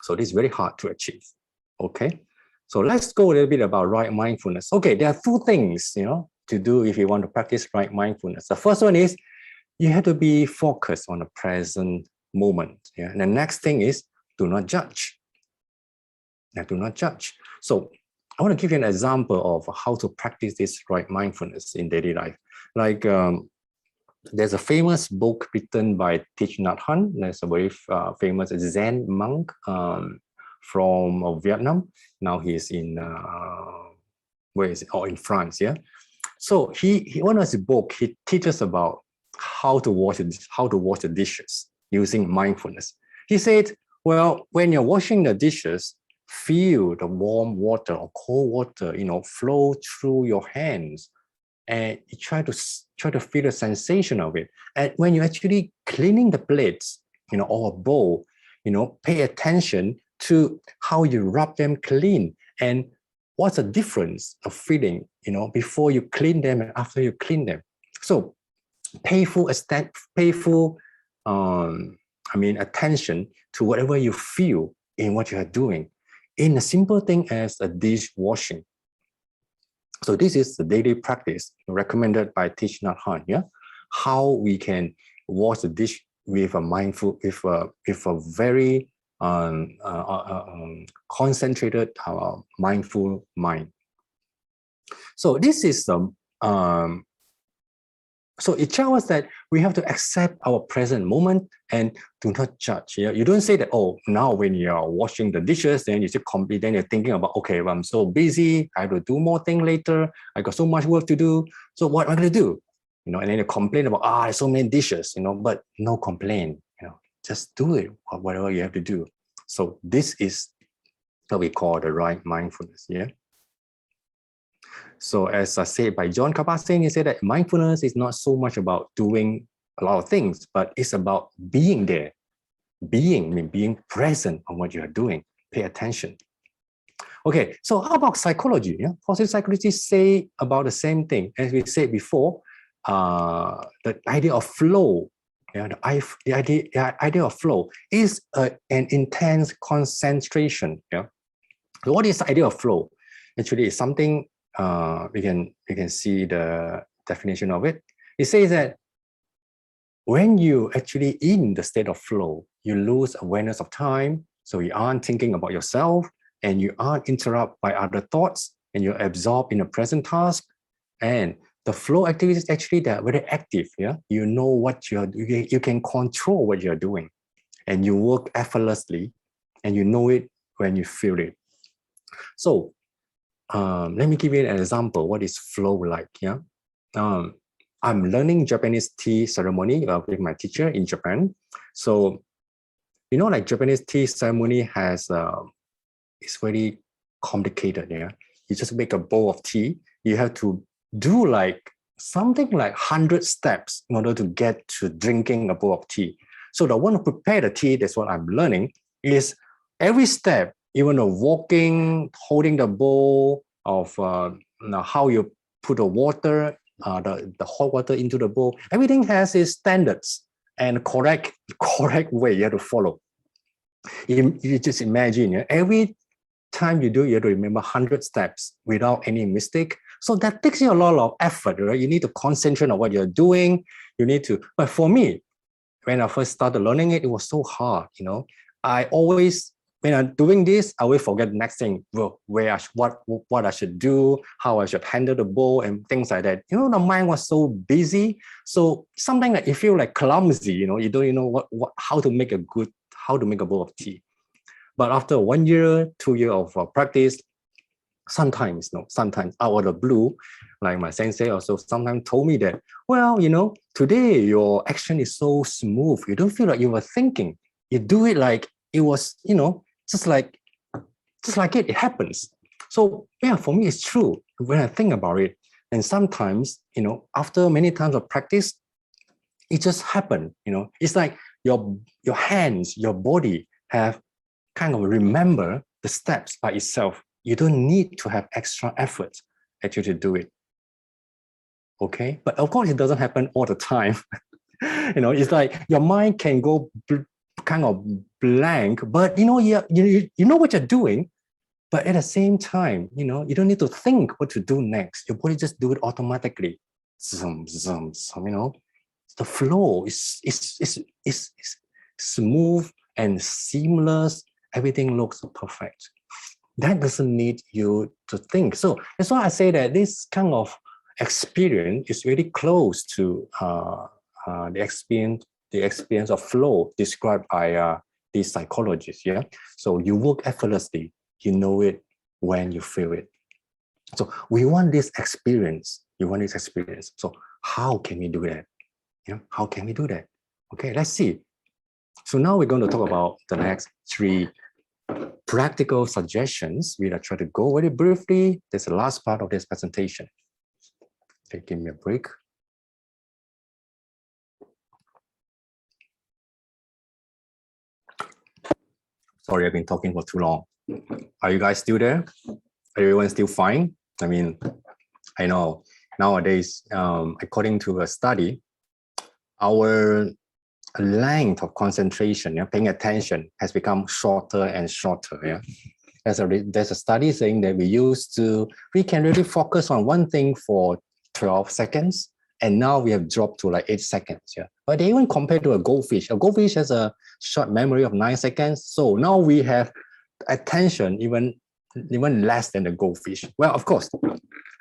Speaker 2: So this is very hard to achieve. Okay, so let's go a little bit about right mindfulness. Okay, there are two things, to do if you want to practice right mindfulness. The first one is you have to be focused on the present moment. Yeah, and the next thing is do not judge. Now, do not judge. So I want to give you an example of how to practice this right mindfulness in daily life. Like there's a famous book written by Thich Nhat Hanh. There's a very famous Zen monk from Vietnam. Now he's in where is it? Oh, in France. Yeah. So he one of his book, he teaches about how to wash the dishes using mindfulness. He said, well, when you're washing the dishes, feel the warm water or cold water, flow through your hands, and you try to feel the sensation of it. And when you're actually cleaning the plates, or a bowl, pay attention to how you rub them clean and what's the difference of feeling, before you clean them and after you clean them. So pay full attention to whatever you feel in what you are doing, in a simple thing as a dish washing. So this is the daily practice recommended by Thich Nhat Hanh. Yeah, how we can wash the dish with a mindful, with a very concentrated, mindful mind. So this is so it tells us that we have to accept our present moment and do not judge. Yeah? You don't say that, oh, now when you're washing the dishes, then you just complete, then you're thinking about, okay, well, I'm so busy, I have to do more things later, I got so much work to do, so what am I going to do? And then you complain about, there's so many dishes, but no complaint, just do it, whatever you have to do. So this is what we call the right mindfulness. Yeah. So as I said by John Kabat-Zinn, he said that mindfulness is not so much about doing a lot of things, but it's about being there. Being present on what you are doing. Pay attention. Okay, so how about psychology? Yeah? Positive psychology say about the same thing. As we said before, the idea of flow, the idea of flow is an intense concentration. Yeah. So what is the idea of flow? Actually, it's something we can see the definition of it. It says that when you actually in the state of flow, you lose awareness of time. So you aren't thinking about yourself and you aren't interrupted by other thoughts and you're absorbed in the present task. And the flow activity is actually that very active. Yeah, you know what you can control what you're doing, and you work effortlessly, and you know it when you feel it. So let me give you an example. What is flow like? Yeah, I'm learning Japanese tea ceremony with my teacher in Japan. So, like Japanese tea ceremony has it's very complicated. Yeah, you just make a bowl of tea. You have to do like something like 100 steps in order to get to drinking a bowl of tea. So the one to prepare the tea, that's what I'm learning, is every step, even the walking, holding the bowl of how you put the water, the hot water into the bowl, everything has its standards and correct way you have to follow. You just imagine, every time you do, you have to remember 100 steps without any mistake. So that takes you a lot of effort, right? You need to concentrate on what you're doing. But for me, when I first started learning it, it was so hard, I always, when I'm doing this, I always forget the next thing, what I should do, how I should handle the bowl and things like that. The mind was so busy. So sometimes like you feel like clumsy, you don't know how to make a bowl of tea. But after 1 year, 2 years of practice, sometimes out of the blue, like my sensei also sometimes told me that, well, today your action is so smooth. You don't feel like you were thinking. You do it like it was, just like it happens. So yeah, for me, it's true when I think about it. And sometimes, after many times of practice, it just happened. It's like your hands, your body have kind of remember the steps by itself. You don't need to have extra effort actually to do it. Okay, but of course it doesn't happen all the time. It's like your mind can go kind of blank, but you know what you're doing, but at the same time, you don't need to think what to do next. Your body just do it automatically. Zoom, zoom, zoom, the flow is smooth and seamless. Everything looks perfect. That doesn't need you to think. So that's why I say that this kind of experience is really close to the experience of flow described by these psychologists. Yeah. So you work effortlessly. You know it when you feel it. So we want this experience. You want this experience. So how can we do that? How can we do that? Okay, let's see. So now we're going to talk about the next 3 practical suggestions. We'll try to go very briefly. That's the last part of this presentation. Okay, give me a break. Sorry, I've been talking for too long. Are you guys still there? Everyone still fine? I mean, I know nowadays, according to a study, our length of concentration, paying attention, has become shorter and shorter. Yeah, there's a study saying that we can really focus on one thing for 12 seconds, and now we have dropped to like 8 seconds. Yeah, but they even compare to a goldfish. A goldfish has a short memory of 9 seconds, so now we have attention even less than the goldfish. Well, of course,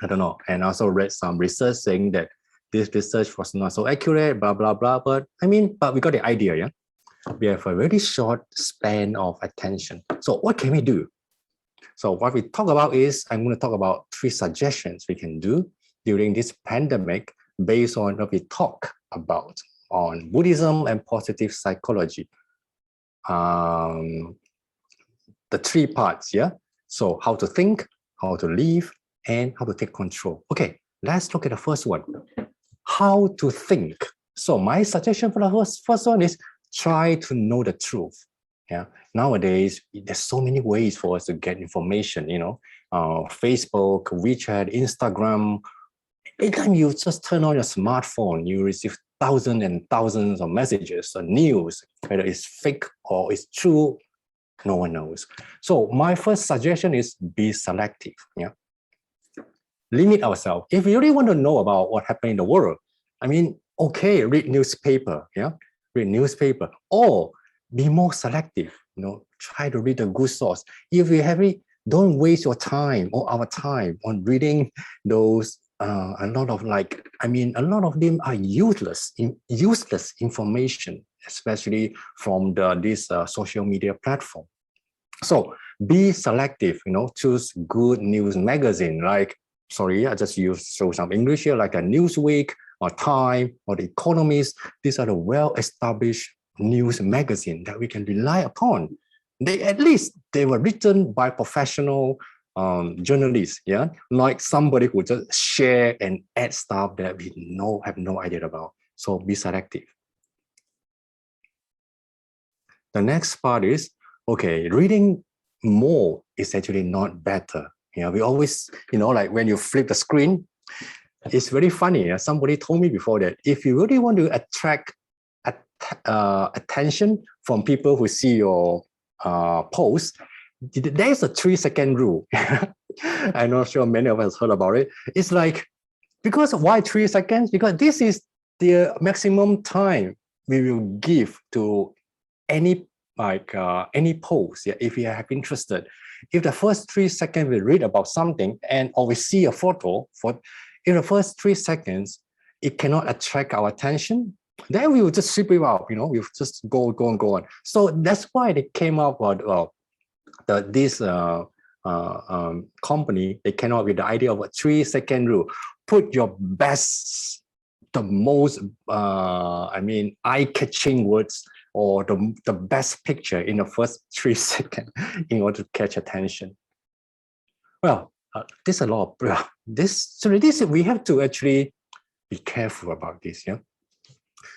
Speaker 2: I don't know. And I also read some research saying that this research was not so accurate, blah, blah, blah. But we got the idea, yeah? We have a very short span of attention. So what can we do? So what we talk about is, I'm going to talk about 3 suggestions we can do during this pandemic based on what we talk about on Buddhism and positive psychology. The 3 parts, yeah? So how to think, how to live, and how to take control. Okay, let's look at the first one. How to think. So my suggestion for the first one is try to know the truth. Yeah. Nowadays, there's so many ways for us to get information, Facebook, WeChat, Instagram. Anytime you just turn on your smartphone, you receive thousands and thousands of messages or news, whether it's fake or it's true, no one knows. So my first suggestion is be selective. Yeah. Limit ourselves. If you really want to know about what happened in the world, I mean, okay, read newspaper, yeah, read newspaper, or be more selective. Try to read a good source. If you have it, don't waste your time or our time on reading those. A lot of them are useless information, especially from this social media platform. So be selective. Choose good news magazine like. Sorry, I just show some English here, like a Newsweek or Time or The Economist. These are the well-established news magazine that we can rely upon. They were written by professional journalists, yeah, like somebody who just share and add stuff that we have no idea about. So be selective. The next part is, okay, reading more is actually not better. We always, like when you flip the screen, it's very funny. Somebody told me before that if you really want to attract attention from people who see your post, there's a 3-second rule. I'm not sure many of us heard about it. It's like, because why 3 seconds? Because this is the maximum time we will give to any post, yeah, if you have interested. If the first 3 seconds we read about something or we see a photo, in the first 3 seconds, it cannot attract our attention, then we will just sweep it out, we'll just go on. So that's why they came up with this company, they came up with the idea of a 3-second rule. Put your best, the most, eye-catching words or the best picture in the first 3 seconds in order to catch attention. Well, there's a lot of this. So we have to actually be careful about this. Yeah.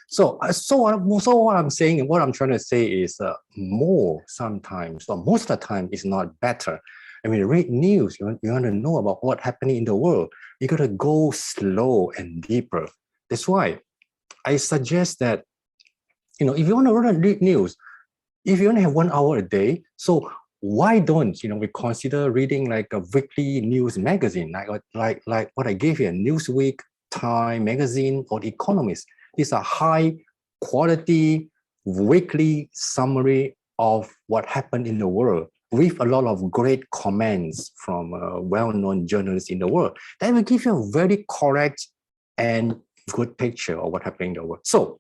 Speaker 2: So what I'm saying, what I'm trying to say is more sometimes, or most of the time, is not better. And when you read news, you want to know about what's happening in the world. You got to go slow and deeper. That's why I suggest that, if you want to read news, if you only have 1 hour a day, so why don't we consider reading like a weekly news magazine, like what I gave you, Newsweek, Time Magazine, or The Economist. These are high quality weekly summary of what happened in the world, with a lot of great comments from well-known journalists in the world. That will give you a very correct and good picture of what happened in the world. So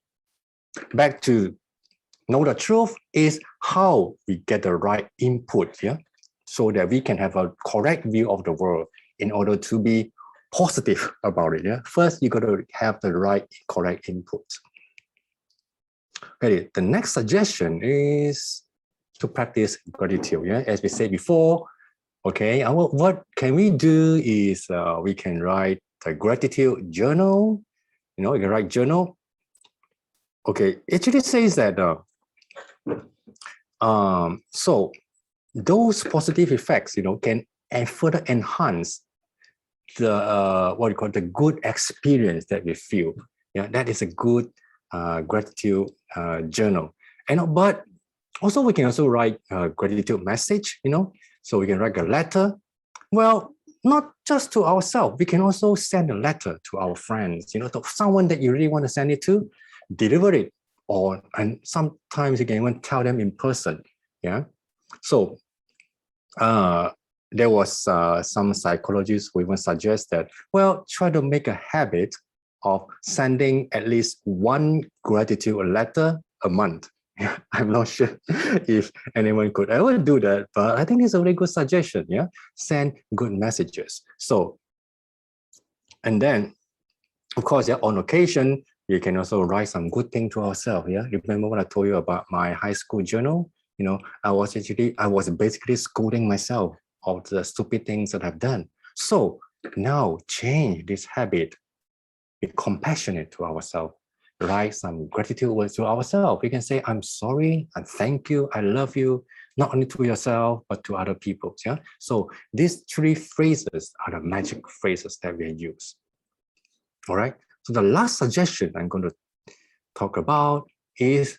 Speaker 2: back to know the truth is how we get the right input, so that we can have a correct view of the world in order to be positive about it. First, you got to have the right, correct input. Okay, the next suggestion is to practice gratitude. As we said before, okay, what can we do is we can write a gratitude journal. You can write journal. Okay, it actually says that so those positive effects, can further enhance the what you call the good experience that we feel. That is a good gratitude journal. But also we can also write a gratitude message. So we can write a letter. Well, not just to ourselves. We can also send a letter to our friends. To someone that you really want to send it to, deliver it. And sometimes you can even tell them in person. So there was some psychologists who even suggest that, well, try to make a habit of sending at least one gratitude letter a month. I'm not sure if anyone could ever do that, but I think it's a very good suggestion. Send good messages. So, and then, of course, on occasion, you can also write some good thing to ourselves. Remember what I told you about my high school journal? I was basically scolding myself of the stupid things that I've done. So now change this habit. Be compassionate to ourselves. Write some gratitude words to ourselves. We can say, I'm sorry, and thank you, I love you, not only to yourself, but to other people. So these 3 phrases are the magic phrases that we use. All right. So the last suggestion I'm going to talk about is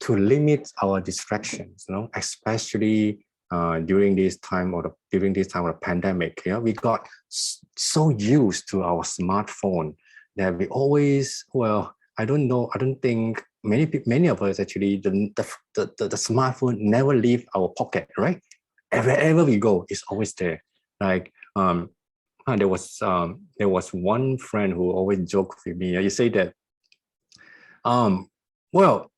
Speaker 2: to limit our distractions, especially during this time of the pandemic. We got so used to our smartphone that we always, I don't think many of us actually, the smartphone never leave our pocket, right? Wherever we go, it's always there. Like there was one friend who always joked with me. You say that, well,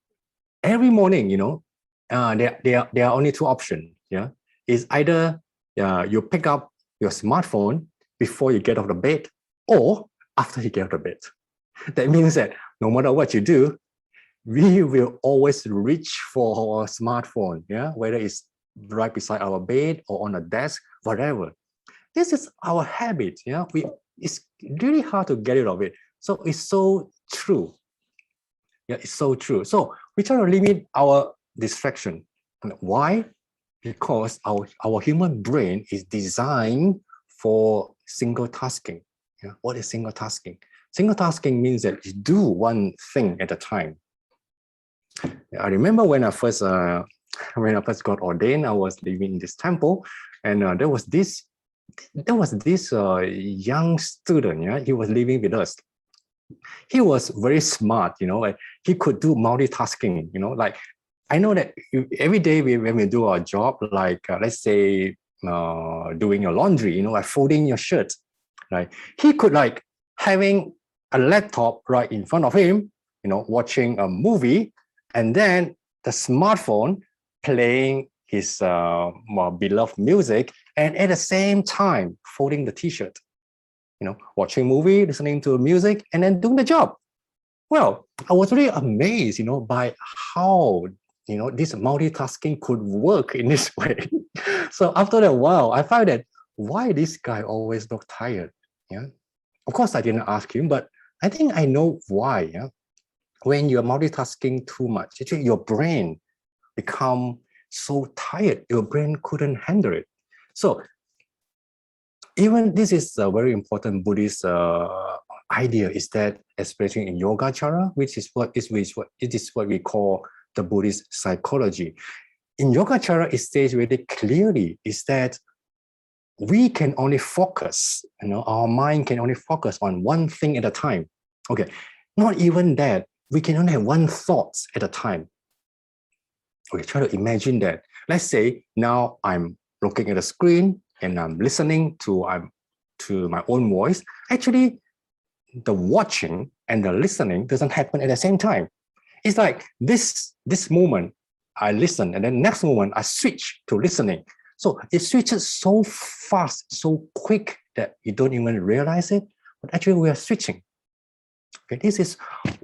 Speaker 2: every morning, there are only 2 options. Is either you pick up your smartphone before you get out of bed, or after you get out of bed. That means that no matter what you do, we will always reach for our smartphone. Whether it's right beside our bed or on a desk, whatever. This is our habit. It's really hard to get rid of it. So it's so true. It's so true. So we try to limit our distraction. Why? Because our human brain is designed for single tasking. What is single tasking? Single tasking means that you do one thing at a time. I remember when I first got ordained, I was living in this temple, and there was this young student. He was living with us. He was very smart. He could do multitasking. Like, I know that every day when we do our job, like let's say doing your laundry, like folding your shirt, right? He could like having a laptop right in front of him, watching a movie, and then the smartphone playing his beloved music, and at the same time folding the t-shirt, watching movie, listening to music, and then doing the job. Well, I was really amazed, by how this multitasking could work in this way. So after a while, I found that why this guy always looked tired. Of course, I didn't ask him, but I think I know why. When you're multitasking too much, actually your brain become so tired, your brain couldn't handle it. So even this is a very important Buddhist idea, is that especially in Yogacara, which is what we call the Buddhist psychology. In Yogacara, it states very clearly is that we can only focus, our mind can only focus on one thing at a time. Okay, not even that, we can only have one thought at a time. Okay, try to imagine that. Let's say now I'm looking at a screen and I'm listening to my own voice. Actually, the watching and the listening doesn't happen at the same time. It's like this moment I listen, and then next moment I switch to listening. So it switches so fast, so quick that you don't even realize it, but actually we are switching. Okay, this is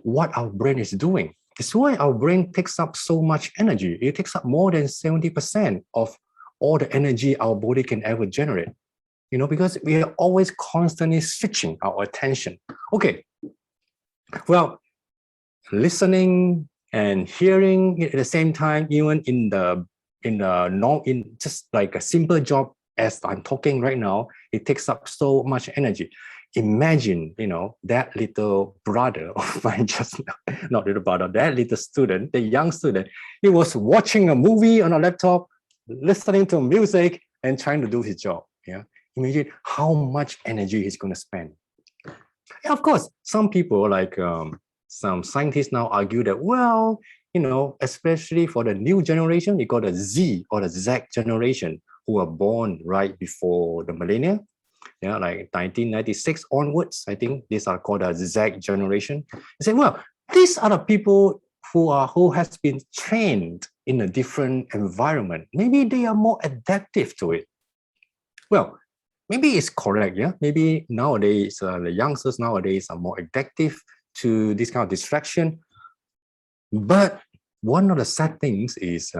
Speaker 2: what our brain is doing. It's why our brain takes up so much energy. It takes up more than 70% of all the energy our body can ever generate. Because we are always constantly switching our attention. Okay, well, listening and hearing at the same time, even in just like a simple job as I'm talking right now, it takes up so much energy. Imagine, that little brother of mine just now, not little brother, that little student, the young student, he was watching a movie on a laptop, listening to music, and trying to do his job. Yeah, imagine how much energy he's going to spend. Yeah, of course, some people like some scientists now argue that, well, especially for the new generation, they call the Z or the Z generation, who are born right before the millennia, like 1996 onwards. I think these are called the Z generation. They say, well, these are the people who has been trained in a different environment. Maybe they are more adaptive to it. Well, maybe it's correct, yeah. Maybe nowadays the youngsters nowadays are more adaptive to this kind of distraction. But one of the sad things is,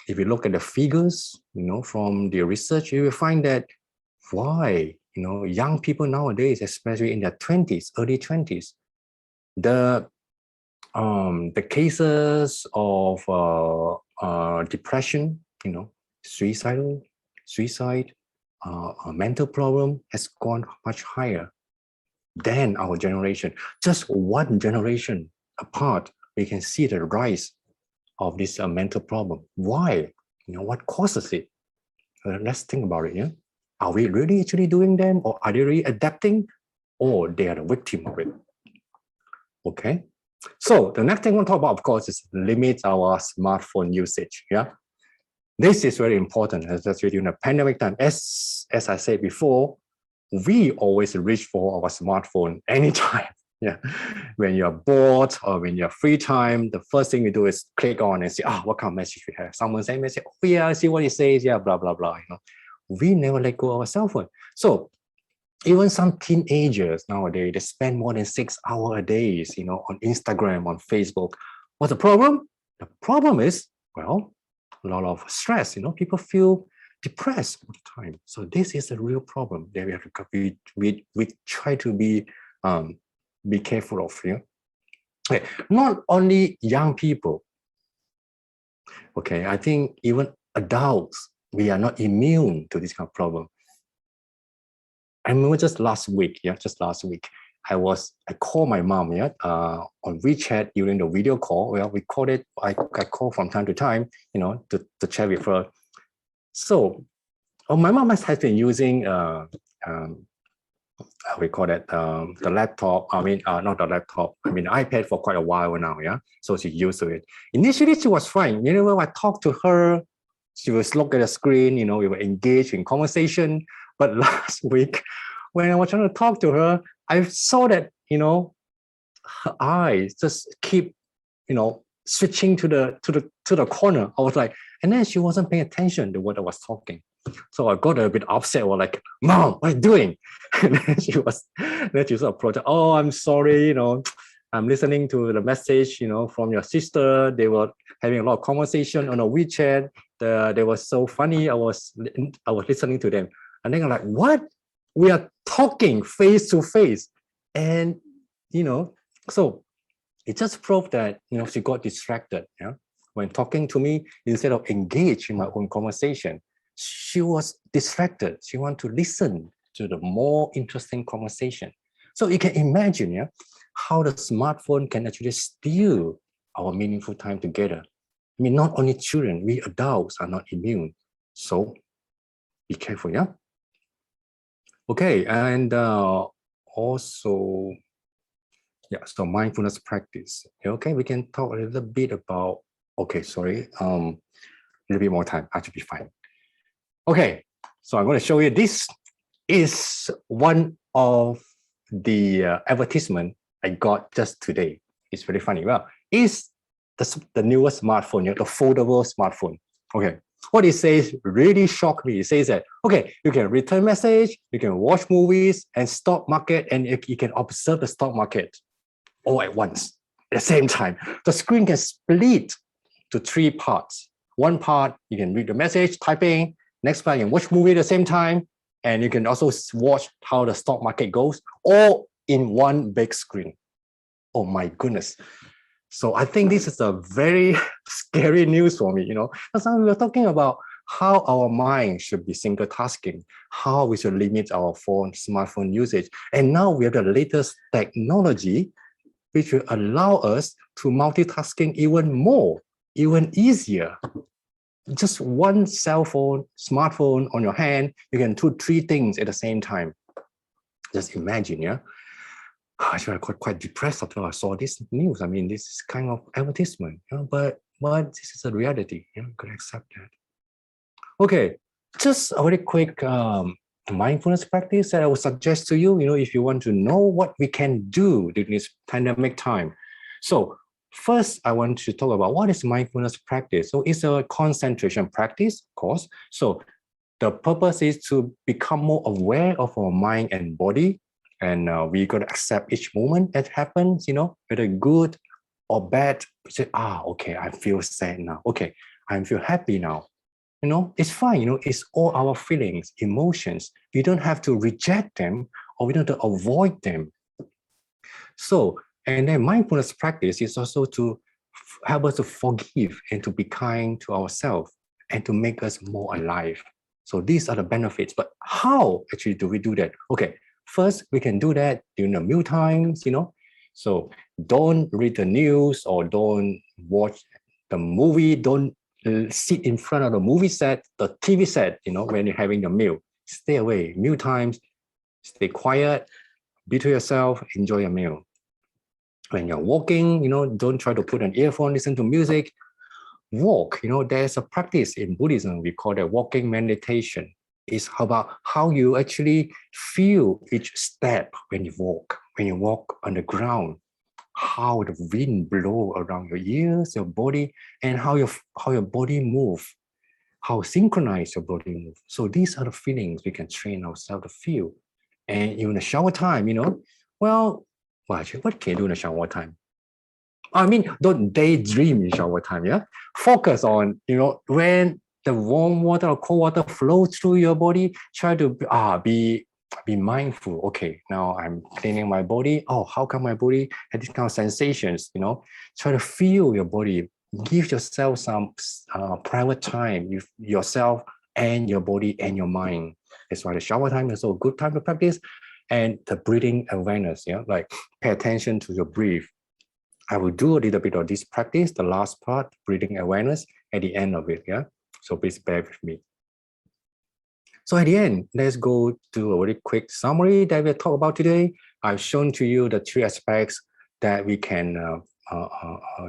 Speaker 2: if you look at the figures, from the research, you will find that why, young people nowadays, especially in their 20s, early 20s, the cases of depression, suicide, a mental problem has gone much higher than our generation. Just one generation apart, we can see the rise of this mental problem. Why? What causes it? Let's think about it. Yeah, are we really actually doing them, or are they really adapting, or they are the victim of it? Okay. So the next thing I want to talk about, of course, is limit our smartphone usage. Yeah, this is very important, especially during the pandemic time. As I said before, we always reach for our smartphone anytime. Yeah, when you're bored or when you're free time, the first thing you do is click on and see, what kind of message we have. Someone send message, oh yeah, see what it says, yeah, blah blah blah. We never let go of our cell phone. So even some teenagers nowadays, they spend more than 6 hours a day, on Instagram, on Facebook. What's the problem? The problem is, well, a lot of stress. People feel depressed all the time. So this is a real problem that we have to we try to be careful of. Yeah. Okay. Not only young people. Okay, I think even adults, we are not immune to this kind of problem. I remember just last week, I called my mom, on WeChat during the video call. Well, we called it, I call from time to time, to chat with her. So, my mom has been using, we call it the laptop. I mean, not the laptop. I mean, the iPad for quite a while now. Yeah, so she's used to it. Initially, she was fine. When I talked to her, she was look at the screen. We were engaged in conversation. But last week, when I was trying to talk to her, I saw that her eyes just keep switching to the corner. I was like, and then she wasn't paying attention to what I was talking. So I got a bit upset. Or like, Mom, what are you doing? And then she was approaching. Oh, I'm sorry. I'm listening to the message. From your sister. They were having a lot of conversation on a WeChat. They were so funny. I was listening to them, and then I'm like, what? We are talking face to face, and so it just proved that she got distracted. Yeah, when talking to me, instead of engage in my own conversation, she was distracted. She wanted to listen to the more interesting conversation. So you can imagine, yeah, how the smartphone can actually steal our meaningful time together. I mean, not only children, we adults are not immune. So be careful, yeah? Okay, and also, yeah, so mindfulness practice. Okay, we can talk a little bit about, okay, sorry, a little bit more time, I should be fine. Okay, so I'm going to show you, this is one of the advertisement I got just today. It's very funny. Well, it's the newest smartphone, the foldable smartphone. Okay, what it says really shocked me. It says that, okay, you can return message, you can watch movies and stock market, and you can observe the stock market all at once, at the same time. The screen can split to 3 parts. One part, you can read the message, typing. Next part, you can watch movie at the same time. And you can also watch how the stock market goes, all in one big screen. Oh my goodness. So I think this is a very scary news for me, because we were talking about how our mind should be single tasking, how we should limit our smartphone usage. And now we have the latest technology, which will allow us to multitasking even more, even easier. Just one cell phone, smartphone on your hand, you can do 3 things at the same time. Just imagine, yeah? I got quite depressed after I saw this news. I mean, this is kind of advertisement, but this is a reality. You got to accept that. Okay, just a very quick mindfulness practice that I would suggest to you, if you want to know what we can do during this pandemic time. So first, I want to talk about what is mindfulness practice. So it's a concentration practice, of course. So the purpose is to become more aware of our mind and body. And we got to accept each moment that happens, whether good or bad. We say, okay, I feel sad now. Okay, I feel happy now. It's fine. It's all our feelings, emotions. We don't have to reject them, or we don't have to avoid them. So, and then mindfulness practice is also to help us to forgive and to be kind to ourselves and to make us more alive. So these are the benefits. But how actually do we do that? Okay, first, we can do that during the meal times, So don't read the news or don't watch the movie. Don't sit in front of the movie set, the TV set, when you're having the meal. Stay away. Meal times, stay quiet, be to yourself, enjoy your meal. When you're walking, don't try to put an earphone, listen to music. Walk, there's a practice in Buddhism, we call it walking meditation. It's about how you actually feel each step when you walk on the ground, how the wind blow around your ears, your body, and how your body move, how synchronized your body move. So these are the feelings we can train ourselves to feel. And in the shower time, actually, what can you do in the shower time? I mean, don't daydream in shower time, yeah? Focus on, when the warm water or cold water flows through your body, try to be mindful. Okay, now I'm cleaning my body. Oh, how come my body had these kind of sensations, Try to feel your body. Give yourself some private time with yourself and your body and your mind. That's why the shower time is also a good time to practice. And the breathing awareness, like pay attention to your breath. I will do a little bit of this practice, the last part, breathing awareness, at the end of it, yeah? So please bear with me. So at the end, let's go to a very quick summary that we'll talk about today. I've shown to you the 3 aspects that we can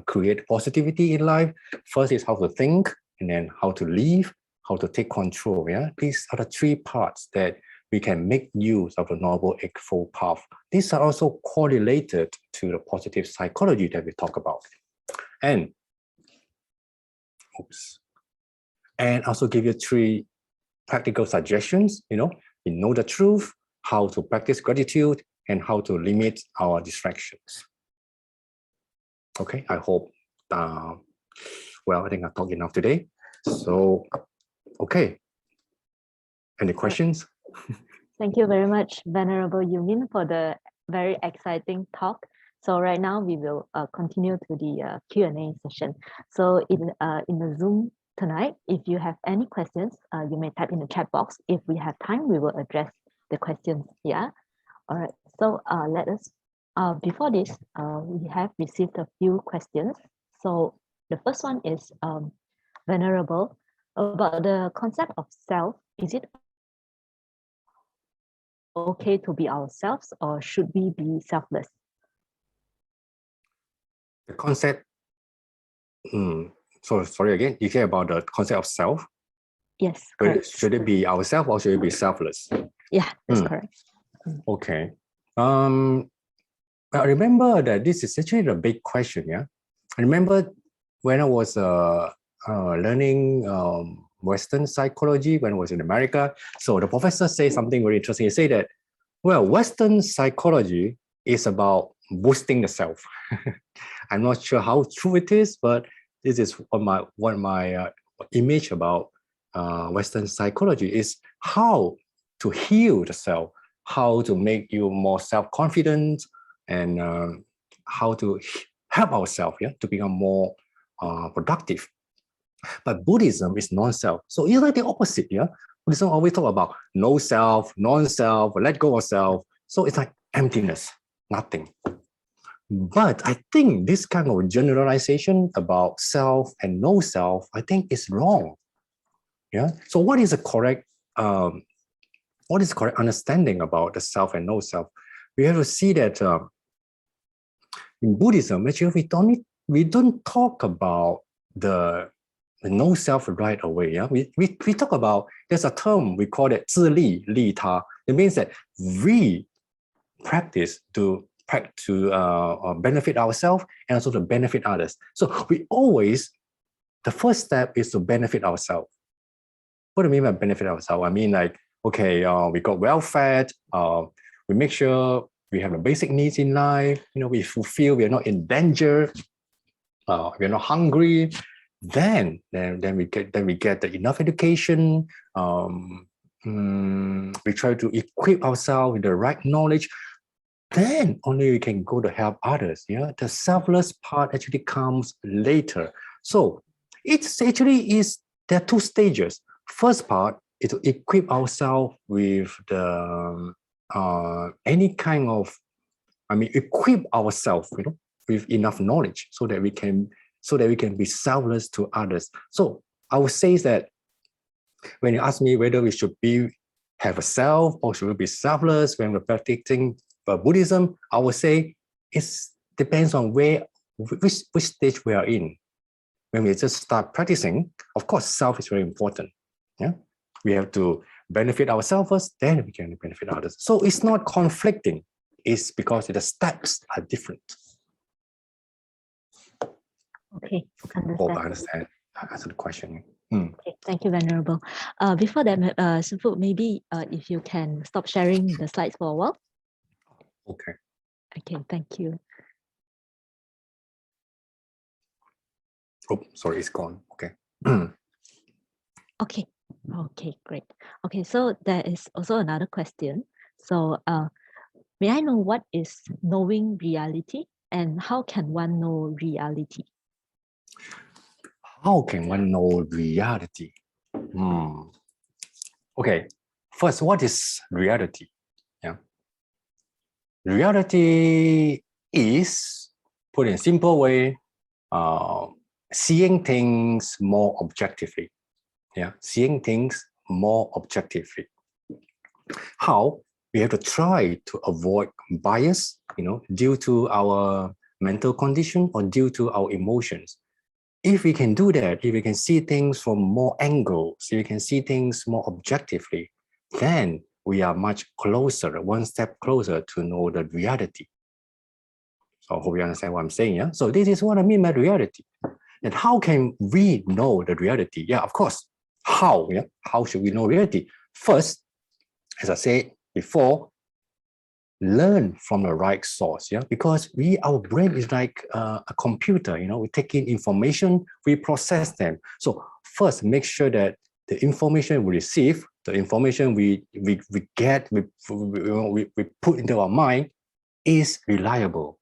Speaker 2: create positivity in life. First is how to think, and then how to live, how to take control, yeah? These are the 3 parts that we can make use of the Noble Eightfold Path. These are also correlated to the positive psychology that we talk about. And also give you 3 practical suggestions, you know the truth, how to practice gratitude, and how to limit our distractions. Okay, I hope, I think I've talked enough today. So, okay, any questions?
Speaker 1: Thank you very much, Venerable You Min, for the very exciting talk. So right now we will continue to the Q&A session. So in the Zoom tonight, if you have any questions, you may type in the chat box. If we have time, we will address the questions. Yeah. All right. So let us. Before this, we have received a few questions. So the first one is Venerable, about the concept of self. Is it okay to be ourselves, or should we be selfless?
Speaker 2: The concept, so sorry again, you care about the concept of self?
Speaker 1: Yes, correct.
Speaker 2: Should it be ourselves or should it be selfless?
Speaker 1: Yeah, that's correct.
Speaker 2: Okay. I remember that this is actually a big question, yeah? I remember when I was learning Western psychology when I was in America. So the professor said something very interesting. He said that, well, Western psychology is about boosting the self. I'm not sure how true it is, but this is what my image about Western psychology is how to heal the self, how to make you more self-confident, and how to help ourselves, yeah, to become more productive. But Buddhism is non-self. So it's like the opposite, yeah? Buddhism always talk about no self, non-self, let go of self. So it's like emptiness, nothing. But I think this kind of generalization about self and no self, I think is wrong. Yeah. So what is the correct understanding about the self and no self? We have to see that in Buddhism, actually, we don't talk about the no self right away. Yeah, we talk about, there's a term we call it 自利利他. It means that we practice to benefit ourselves and also to benefit others. So we always, the first step is to benefit ourselves. What do I mean by benefit ourselves? I mean, like, okay, we got well fed, we make sure we have the basic needs in life, we fulfill, we're not in danger, we're not hungry. Then we get the enough education. We try to equip ourselves with the right knowledge. Then only we can go to help others. Yeah, the selfless part actually comes later. So it's actually there are two stages. First part is to equip ourselves with the any kind of, equip ourselves, with enough knowledge so that we can be selfless to others. So I would say that when you ask me whether we should have a self or should we be selfless when we're practicing Buddhism, I would say it depends on which stage we are in. When we just start practicing, of course, self is very important. Yeah, we have to benefit ourselves first, then we can benefit others. So it's not conflicting. It's because the steps are different.
Speaker 1: Okay, understand.
Speaker 2: Hope I understand. Answer the question.
Speaker 1: Okay, thank you, Venerable. Before that, Sunfu, maybe if you can stop sharing the slides for a while.
Speaker 2: Okay.
Speaker 1: Okay, thank you.
Speaker 2: Oh, sorry, it's gone. Okay.
Speaker 1: Okay, great. Okay, so there is also another question. So may I know what is knowing reality and how can one know reality?
Speaker 2: How can one know reality? Okay, first, what is reality? Yeah, reality is, put in a simple way, seeing things more objectively. Yeah, seeing things more objectively. How? We have to try to avoid bias, due to our mental condition or due to our emotions. If we can do that, if we can see things from more angles, if we can see things more objectively, then we are much closer, one step closer to know the reality. So I hope you understand what I'm saying. Yeah. So this is what I mean by reality. And how can we know the reality? Yeah, of course. How? Yeah. How should we know reality? First, as I said before, learn from the right source. Yeah, because our brain is like a computer. We take in information, we process them. So first, make sure that the information we receive, the information we get, we put into our mind is reliable.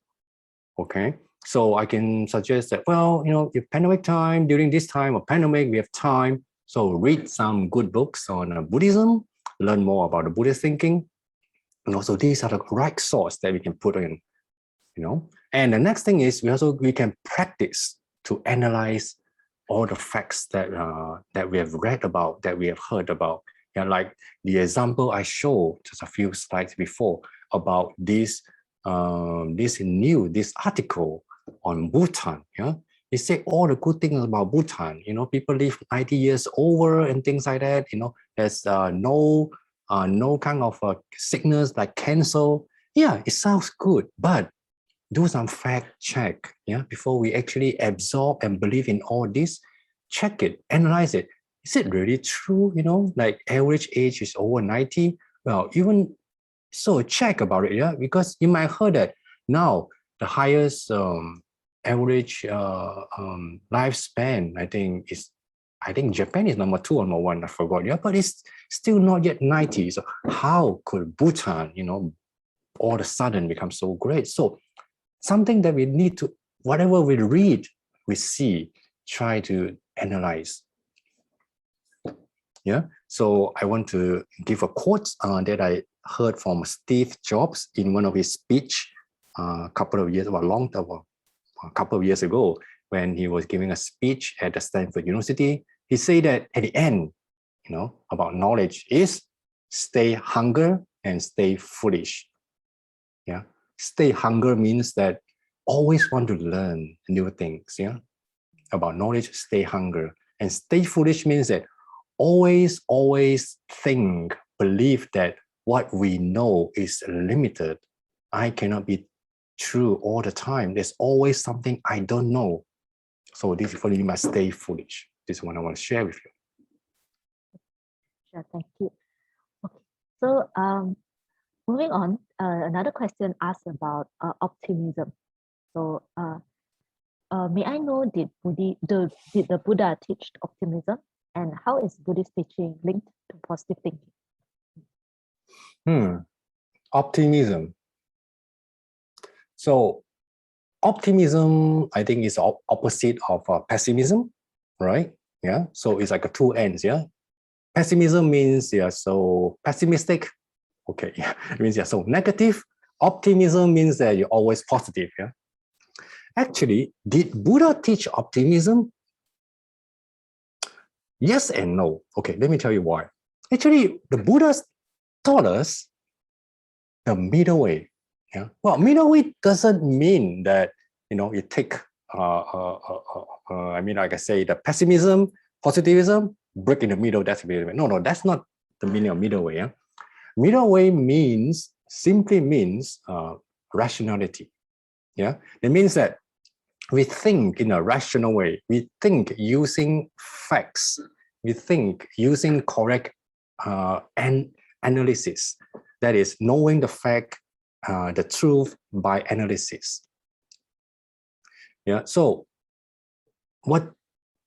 Speaker 2: Okay, so I can suggest that, well, if pandemic time, during this time of pandemic, we have time, so read some good books on Buddhism, learn more about the Buddhist thinking, So these are the right source that we can put in, And the next thing is we can practice to analyze all the facts that we have read about, that we have heard about. Like the example I showed just a few slides before about this article on Bhutan. It said all the good things about Bhutan. People live 90 years over and things like that. There's no kind of sickness like cancer. Yeah, it sounds good, but do some fact check, before we actually absorb and believe in all this. Check it, analyze it. Is it really true? Like average age is over 90. Well, even so, check about it, because you might have heard that now the highest average lifespan, I think Japan is number 2 or number 1, I forgot, but it's still not yet 90. So how could Bhutan, all of a sudden become so great? So something that we need to, whatever we read, we see, try to analyze. So I want to give a quote that I heard from Steve Jobs in one of his speech a couple of years ago, when he was giving a speech at the Stanford University. He said that at the end, about knowledge is stay hungry and stay foolish. Stay hungry means that always want to learn new things. About knowledge, stay hungry. And stay foolish means that always believe that what we know is limited. I cannot be true all the time. There's always something I don't know. So this is for you must stay foolish. This is what I want to share with you.
Speaker 1: Sure, thank you. Okay, so moving on, another question asked about optimism. So may I know, did the Buddha teach optimism, and how is Buddhist teaching linked to positive thinking?
Speaker 2: Optimism. So optimism, I think, is opposite of pessimism, right? So it's like a two ends. Pessimism means you're so pessimistic. Okay, it means you're so negative. Optimism means that you're always positive. Actually, did Buddha teach optimism? Yes and no. Okay, let me tell you why. Actually, the Buddha taught us the middle way. Well, middle way doesn't mean that you take like I say, the pessimism, positivism, break in the middle. That's the middle way. No, that's not the meaning of middle way. Middle way simply means rationality. It means that we think in a rational way. We think using facts. We think using correct analysis. That is, knowing the fact, the truth by analysis. So what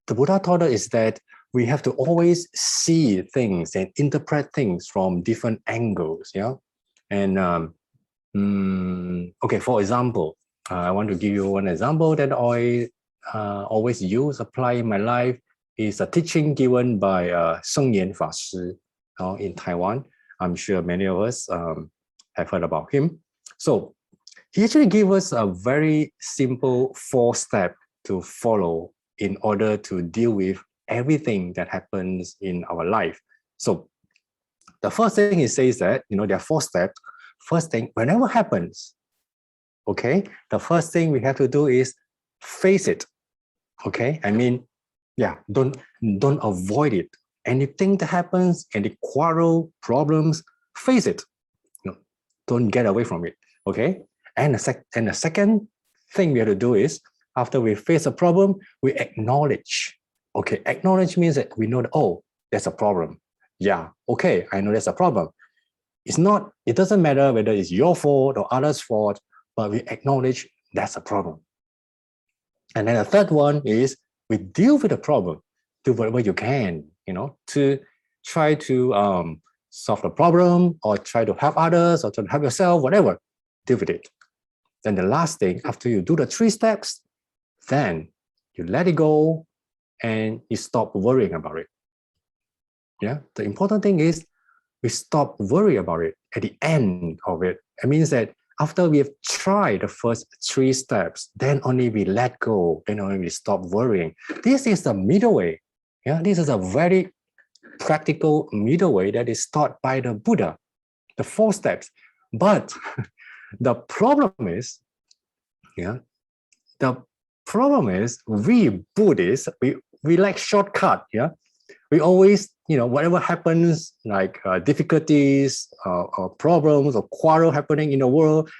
Speaker 2: the Buddha taught us is that we have to always see things and interpret things from different angles. And okay, for example, I want to give you one example that I always apply in my life. Is a teaching given by Seng Yan Fa Shi in Taiwan. I'm sure many of us have heard about him. So he actually gave us a very simple 4-step to follow in order to deal with everything that happens in our life. So the first thing he says that, there are 4 steps. First thing, whenever happens, okay, the first thing we have to do is face it. Okay, don't avoid it. Anything that happens, any quarrel, problems, face it. Don't get away from it. Okay, and the second thing we have to do is, after we face a problem, we acknowledge. Okay, acknowledge means that we know that, oh, there's a problem. Yeah, okay, I know there's a problem. It doesn't matter whether it's your fault or others' fault, but we acknowledge that's a problem. And then the third one is we deal with the problem, do whatever you can, to try to solve the problem, or try to help others, or try to help yourself, whatever, deal with it. Then the last thing, after you do the 3 steps, then you let it go and you stop worrying about it. The important thing is we stop worry about it at the end of it. It means that after we have tried the first 3 steps, then only we let go, then only we stop worrying. This is the middle way. Yeah, this is a very practical middle way that is taught by the Buddha, the 4 steps. But the problem is, we Buddhists, we like shortcut. We always, whatever happens, like difficulties or problems or quarrel happening in the world,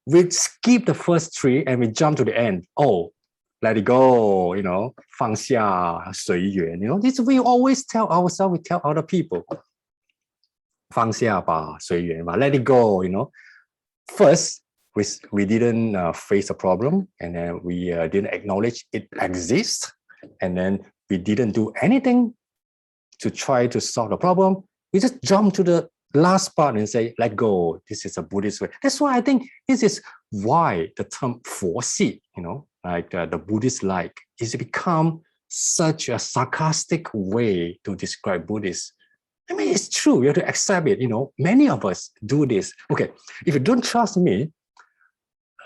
Speaker 2: we skip the first 3 and we jump to the end. Oh, let it go, 放下随缘. This we always tell ourselves, we tell other people. 放下吧，随缘吧, let it go. First, we didn't face a problem, and then we didn't acknowledge it exists, and then we didn't do anything to try to solve the problem. We just jump to the last part and say, let go. This is a Buddhist way. That's why I think this is why the term 佛系, like the Buddhists like, is become such a sarcastic way to describe Buddhists. I mean, it's true. You have to accept it. Many of us do this. Okay, if you don't trust me,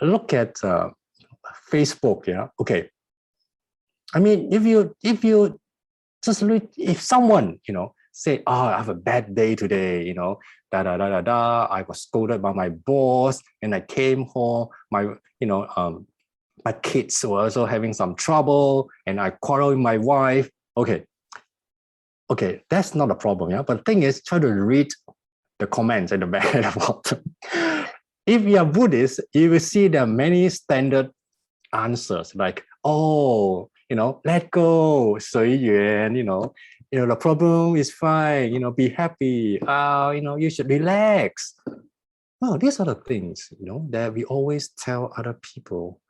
Speaker 2: look at Facebook. Okay. I mean, if you just look, if someone say, oh, I have a bad day today, I was scolded by my boss, and I came home, my kids were also having some trouble, and I quarreled with my wife. Okay, that's not a problem. But the thing is, try to read the comments at the back and the bottom. If you are Buddhist, you will see there are many standard answers like, oh, let go, 随缘, the problem is fine, be happy, you should relax. Well, these are the things, that we always tell other people.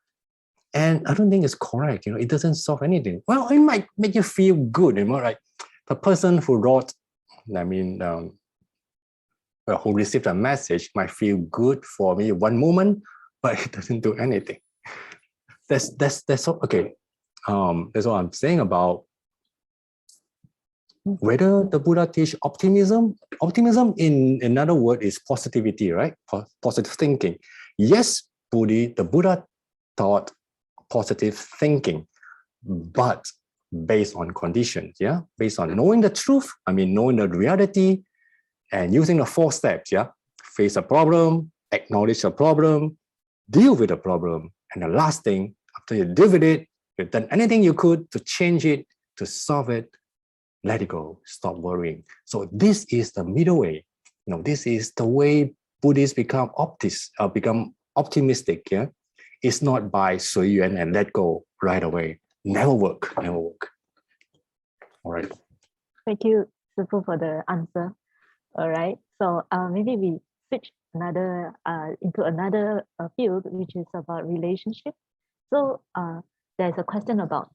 Speaker 2: And I don't think it's correct, it doesn't solve anything. Well, it might make you feel good, like the person who wrote, who received a message might feel good for me one moment, but it doesn't do anything. That's all. Okay. That's what I'm saying about whether the Buddha teach optimism. Optimism, in another word, is positivity, right? Positive thinking. Yes, the Buddha taught positive thinking, but based on conditions, based on knowing the truth, knowing the reality, and using the 4 steps, face a problem, acknowledge the problem, deal with the problem, and the last thing, after you deal with it, you've done anything you could to change it, to solve it, let it go, stop worrying. So this is the middle way. This is the way Buddhists become optimistic. It's not by 随缘 and let go right away. Never work. All right.
Speaker 1: Thank you, Sifu, for the answer. All right. So maybe we switch into another field, which is about relationship. So there's a question about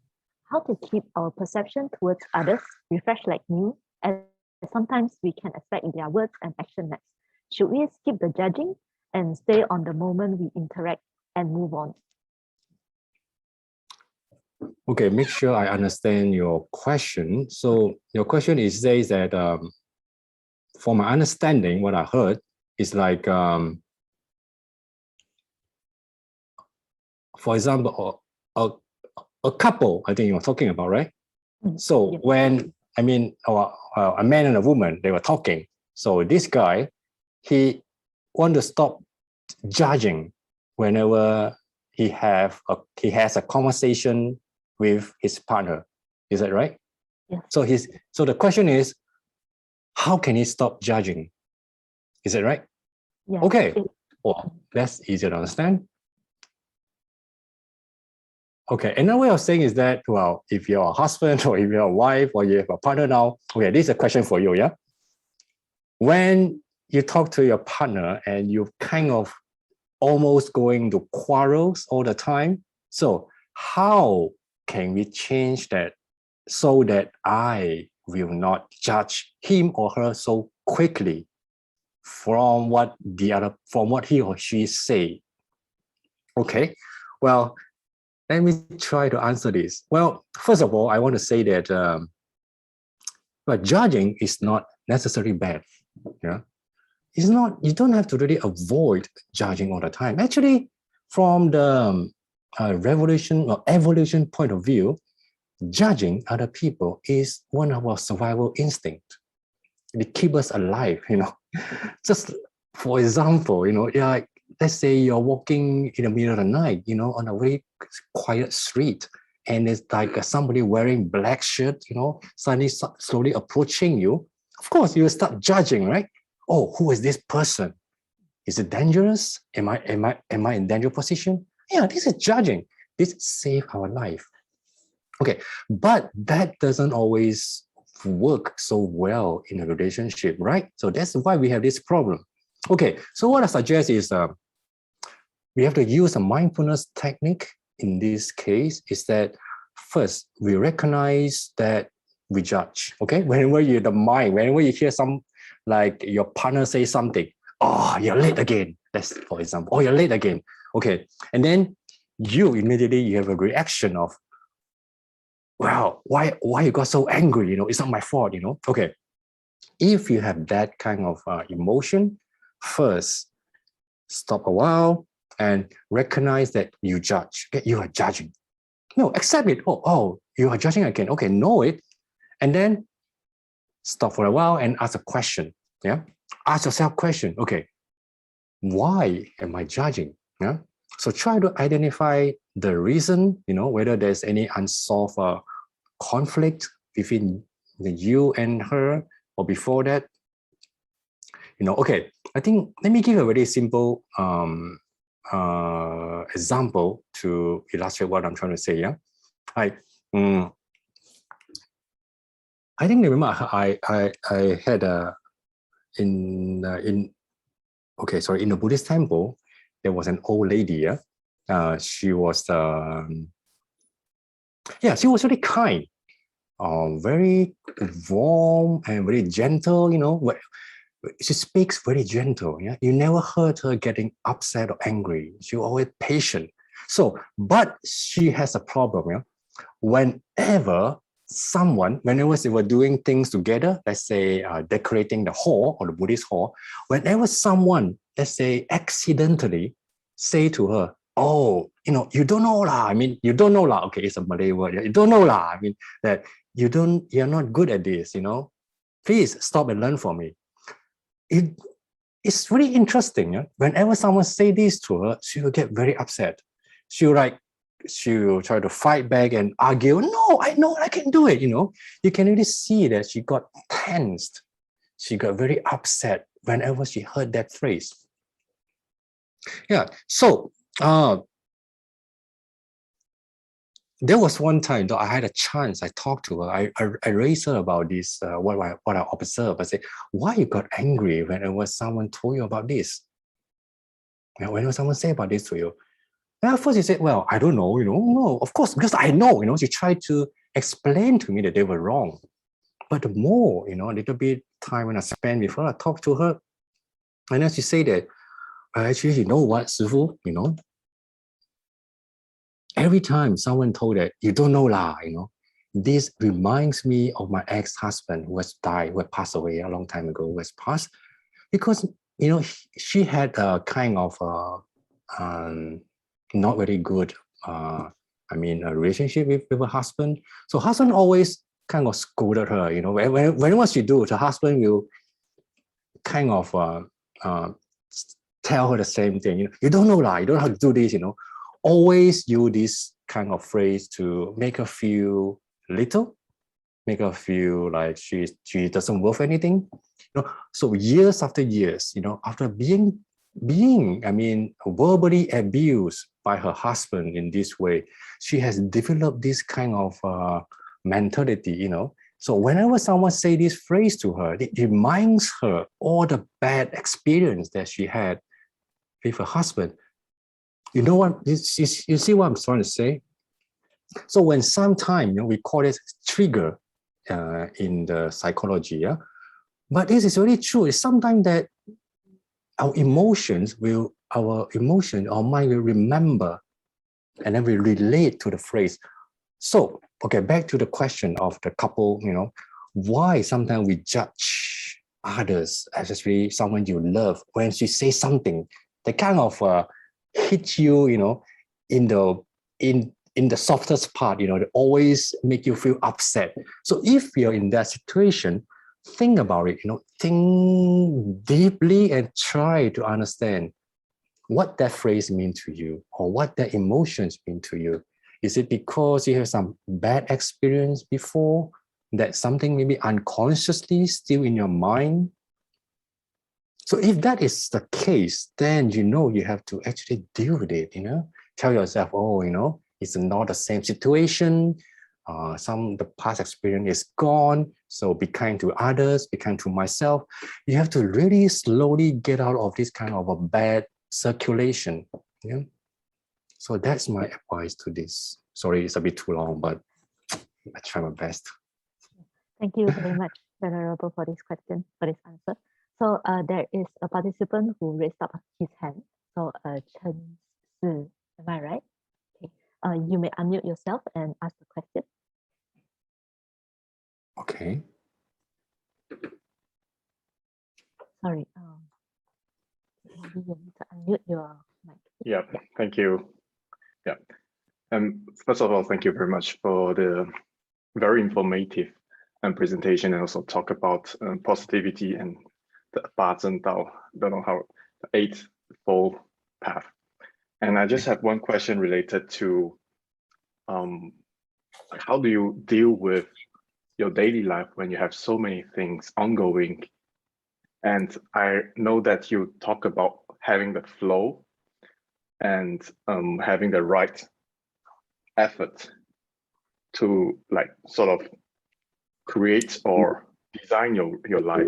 Speaker 1: how to keep our perception towards others refreshed like new, as sometimes we can expect their words and action next. Should we skip the judging and stay on the moment we interact and move on?
Speaker 2: Okay, make sure I understand your question. So your question says that, for my understanding, what I heard is like, for example, a couple, I think you're talking about, right? So when, a man and a woman, they were talking. So this guy, he want to stop judging whenever he has a conversation with his partner. Is that right?
Speaker 1: Yeah.
Speaker 2: So the question is, how can he stop judging? Is that right?
Speaker 1: Yeah.
Speaker 2: Okay. Well, that's easier to understand. Okay, another way of saying is that, well, if you're a husband or if you're a wife or you have a partner now, okay, this is a question for you, yeah? When you talk to your partner and you're kind of almost going to quarrels all the time, so how can we change that so that I will not judge him or her so quickly from what he or she say? Okay, well, let me try to answer this. Well, first of all, I want to say that but judging is not necessarily bad. Yeah, it's not. You don't have to really avoid judging all the time. Actually, from the revolution or evolution point of view, judging other people is one of our survival instinct. It keeps us alive. Just for example, yeah, let's say you're walking in the middle of the night, on a very quiet street, and it's like somebody wearing black shirt, suddenly slowly approaching you. Of course, you will start judging, right? Oh, who is this person? Is it dangerous? Am I in danger position? Yeah, this is judging. This save our life. Okay, but that doesn't always work so well in a relationship, right? So that's why we have this problem. Okay, so what I suggest is we have to use a mindfulness technique in this case is that first, we recognize that we judge, okay? Whenever you're the mind, whenever you hear like your partner say something, oh, you're late again. That's for example, oh, you're late again. Okay, and then you immediately you have a reaction of, wow, why you got so angry? It's not my fault. Okay, if you have that kind of emotion, first stop a while and recognize that you judge. Okay, you are judging. No, accept it. Oh, you are judging again. Okay, know it, and then stop for a while and ask a question. Yeah, ask yourself question. Okay, why am I judging? Yeah, so try to identify the reason. Whether there's any unsolved conflict between you and her or before that. Okay, I think let me give a very simple example to illustrate what I'm trying to say. Yeah, I think remember I had in the Buddhist temple there was an old lady. Yeah, she was she was really kind, very warm and very gentle. She speaks very gentle. Yeah, you never heard her getting upset or angry. She always patient. So, but she has a problem. Yeah, whenever they were doing things together, let's say decorating the hall or the Buddhist hall, whenever someone, let's say, accidentally say to her, oh, you don't know lah. I mean, you don't know lah. Okay, it's a Malay word. You don't know lah. I mean, that you're not good at this. Please stop and learn from me. It's really interesting. Yeah? Whenever someone say this to her, she will get very upset. She'll try to fight back and argue. No, I know I can do it. You can really see that she got tensed. She got very upset whenever she heard that phrase. Yeah. So there was one time that I had a chance. I talked to her. I raised her about this. What I observed. I said, why you got angry whenever someone told you about this? Whenever someone say about this to you. And at first she said, well, I don't know, no, of course, because I know, she tried to explain to me that they were wrong. But the more, a little bit time when I spent with her, I talked to her, and then she said that, actually, you know what, Sifu, every time someone told that, you don't know lah, this reminds me of my ex-husband who has died, who had passed away a long time ago, who has passed, because, she had a kind of, not very good, a relationship with her husband. So husband always kind of scolded her, whenever she do, the husband will kind of tell her the same thing, you don't know lah, you don't know how to do this, always use this kind of phrase to make her feel little, make her feel like she doesn't worth anything. So years after years, after being verbally abused by her husband in this way, she has developed this kind of mentality, So whenever someone say this phrase to her, it reminds her all the bad experience that she had with her husband. You know what? You see what I'm trying to say? So when sometime, we call it trigger in the psychology, yeah. But this is really true. It's sometimes that our mind will remember, and then we relate to the phrase. So, okay, back to the question of the couple, why sometimes we judge others, especially someone you love, when she says something that kind of hits you, in the softest part, they always make you feel upset. So if you're in that situation, think about it, think deeply and try to understand what that phrase means to you or what that emotions mean to you. Is it because you have some bad experience before, that something maybe unconsciously still in your mind? So if that is the case, then you have to actually deal with it, tell yourself, oh, it's not the same situation. The past experience is gone. So be kind to others, be kind to myself. You have to really slowly get out of this kind of a bad circulation. Yeah. So that's my advice to this. Sorry, it's a bit too long, but I try my best.
Speaker 1: Thank you very much, Venerable, for this question, for this answer. So there is a participant who raised up his hand. So Chen Si, am I right? Okay. You may unmute yourself and ask the question.
Speaker 2: Okay.
Speaker 1: Sorry. Maybe you need to unmute your mic.
Speaker 3: Yeah, thank you. Yeah. First of all, thank you very much for the very informative presentation, and also talk about positivity and the the Eightfold Path. And I just have one question related to how do you deal with your daily life when you have so many things ongoing? And I know that you talk about having the flow and having the right effort to sort of create or design your life.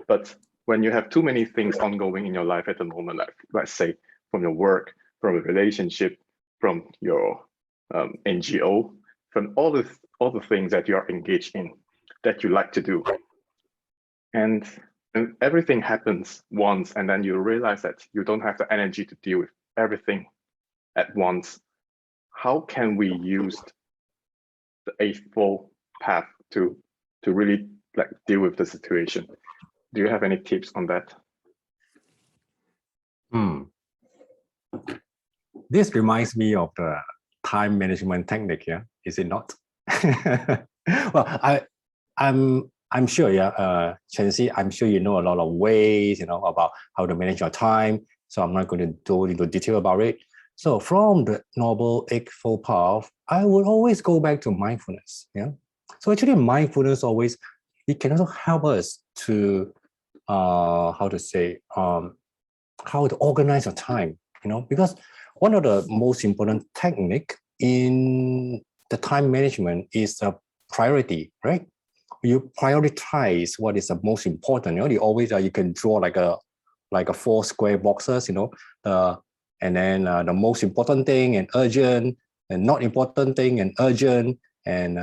Speaker 3: But when you have too many things ongoing in your life at the moment, like let's say from your work, from a relationship, from your NGO, from all the things that you are engaged in that you like to do, and everything happens once, and then you realize that you don't have the energy to deal with everything at once. How can we use the Eightfold Path to really deal with the situation? Do you have any tips on that?
Speaker 2: This reminds me of the time management technique, yeah, is it not? Well, I'm sure, yeah, Chen Si, I'm sure you know a lot of ways, about how to manage your time. So I'm not going to go into detail about it. So from the Noble Eightfold Path, I would always go back to mindfulness. Yeah. So actually, mindfulness always, it can also help us to how to organize your time. Because one of the most important technique in the time management is a priority, right? You prioritize what is the most important. You always you can draw like a 4 square boxes, and then the most important thing and urgent, and not important thing and urgent, and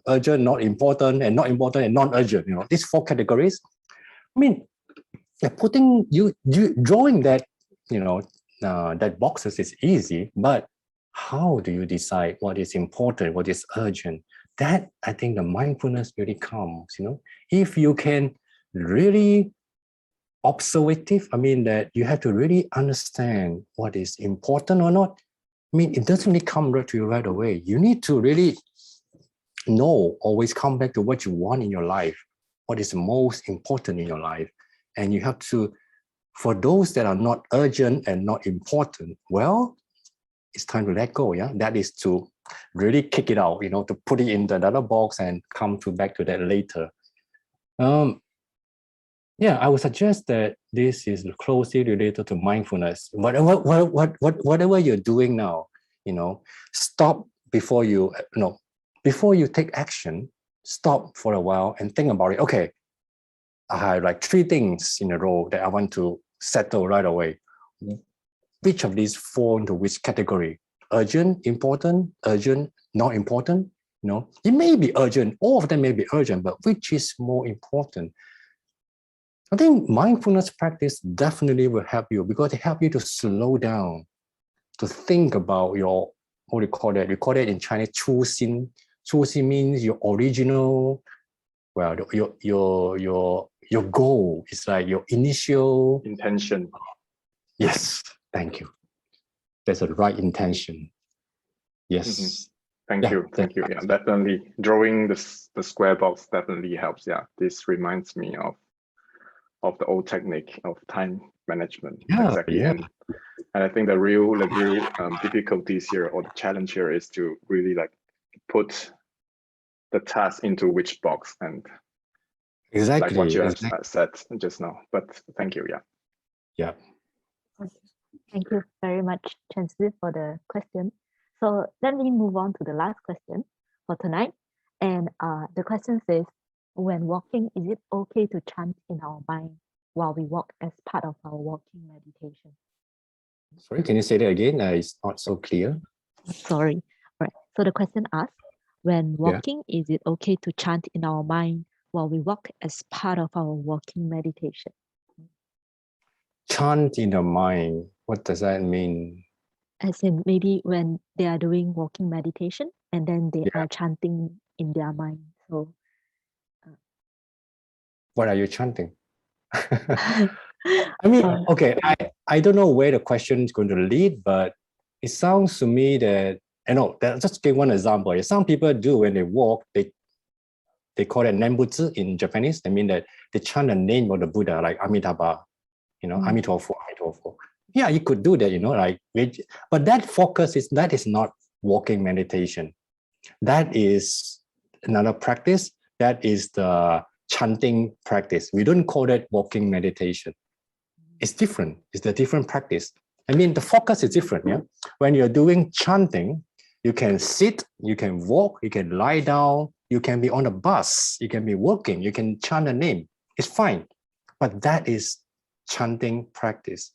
Speaker 2: urgent, not important, and not important and non-urgent. These 4 categories. I mean, putting you drawing that, that boxes is easy, but how do you decide what is important, what is urgent? That I think the mindfulness really comes. If you can really observative, I mean that you have to really understand what is important or not. I mean, it doesn't really come right to you right away. You need to really always come back to what you want in your life, what is most important in your life. And you have to, for those that are not urgent and not important, well, it's time to let go. Yeah, that is to really kick it out, to put it in the other box and come back to that later. Yeah, I would suggest that this is closely related to mindfulness. Whatever you're doing now, stop before you take action. Stop for a while and think about it. Okay, I have 3 things in a row that I want to settle right away. Which of these fall into which category? Urgent, important, urgent, not important? It may be urgent. All of them may be urgent, but which is more important? I think mindfulness practice definitely will help you, because it helps you to slow down, to think about your, what do you call that? We call it in Chinese, 初心. 初心 means your original, well, your your goal. It's like your initial
Speaker 3: intention.
Speaker 2: Yes, thank you. That's the right intention. Yes.
Speaker 3: Thank you. Yeah, definitely. Drawing the square box definitely helps. Yeah, this reminds me of the old technique of time management.
Speaker 2: Yeah,
Speaker 3: exactly.
Speaker 2: yeah.
Speaker 3: And I think the real difficulties here, or the challenge here, is to really like put the task into which box, and
Speaker 2: Exactly.
Speaker 3: like what you have said just now. But thank you. Yeah.
Speaker 2: Yeah.
Speaker 1: Thank you very much, Chancellor, for the question. So let me move on to the last question for tonight. And the question says, when walking, is it okay to chant in our mind while we walk as part of our walking meditation?
Speaker 2: Sorry, can you say that again? It's not so clear.
Speaker 1: Sorry. All right. So the question asks, when walking, is it okay to chant in our mind while we walk as part of our walking meditation?
Speaker 2: Chant in the mind, what does that mean?
Speaker 1: As in maybe when they are doing walking meditation and then they are chanting in their mind. So
Speaker 2: what are you chanting? I mean, okay, I don't know where the question is going to lead, but it sounds to me that, just give one example. Some people do when they walk, they call it Nembutsu in Japanese. I mean that they chant the name of the Buddha, like Amitabha, Amitofo, Amitofo. Yeah, you could do that, but that is not walking meditation. That is another practice. That is the chanting practice. We don't call that walking meditation. It's different. It's a different practice. I mean, the focus is different. Yeah. When you're doing chanting, you can sit, you can walk, you can lie down, you can be on a bus, you can be walking, you can chant a name. It's fine. But that is chanting practice.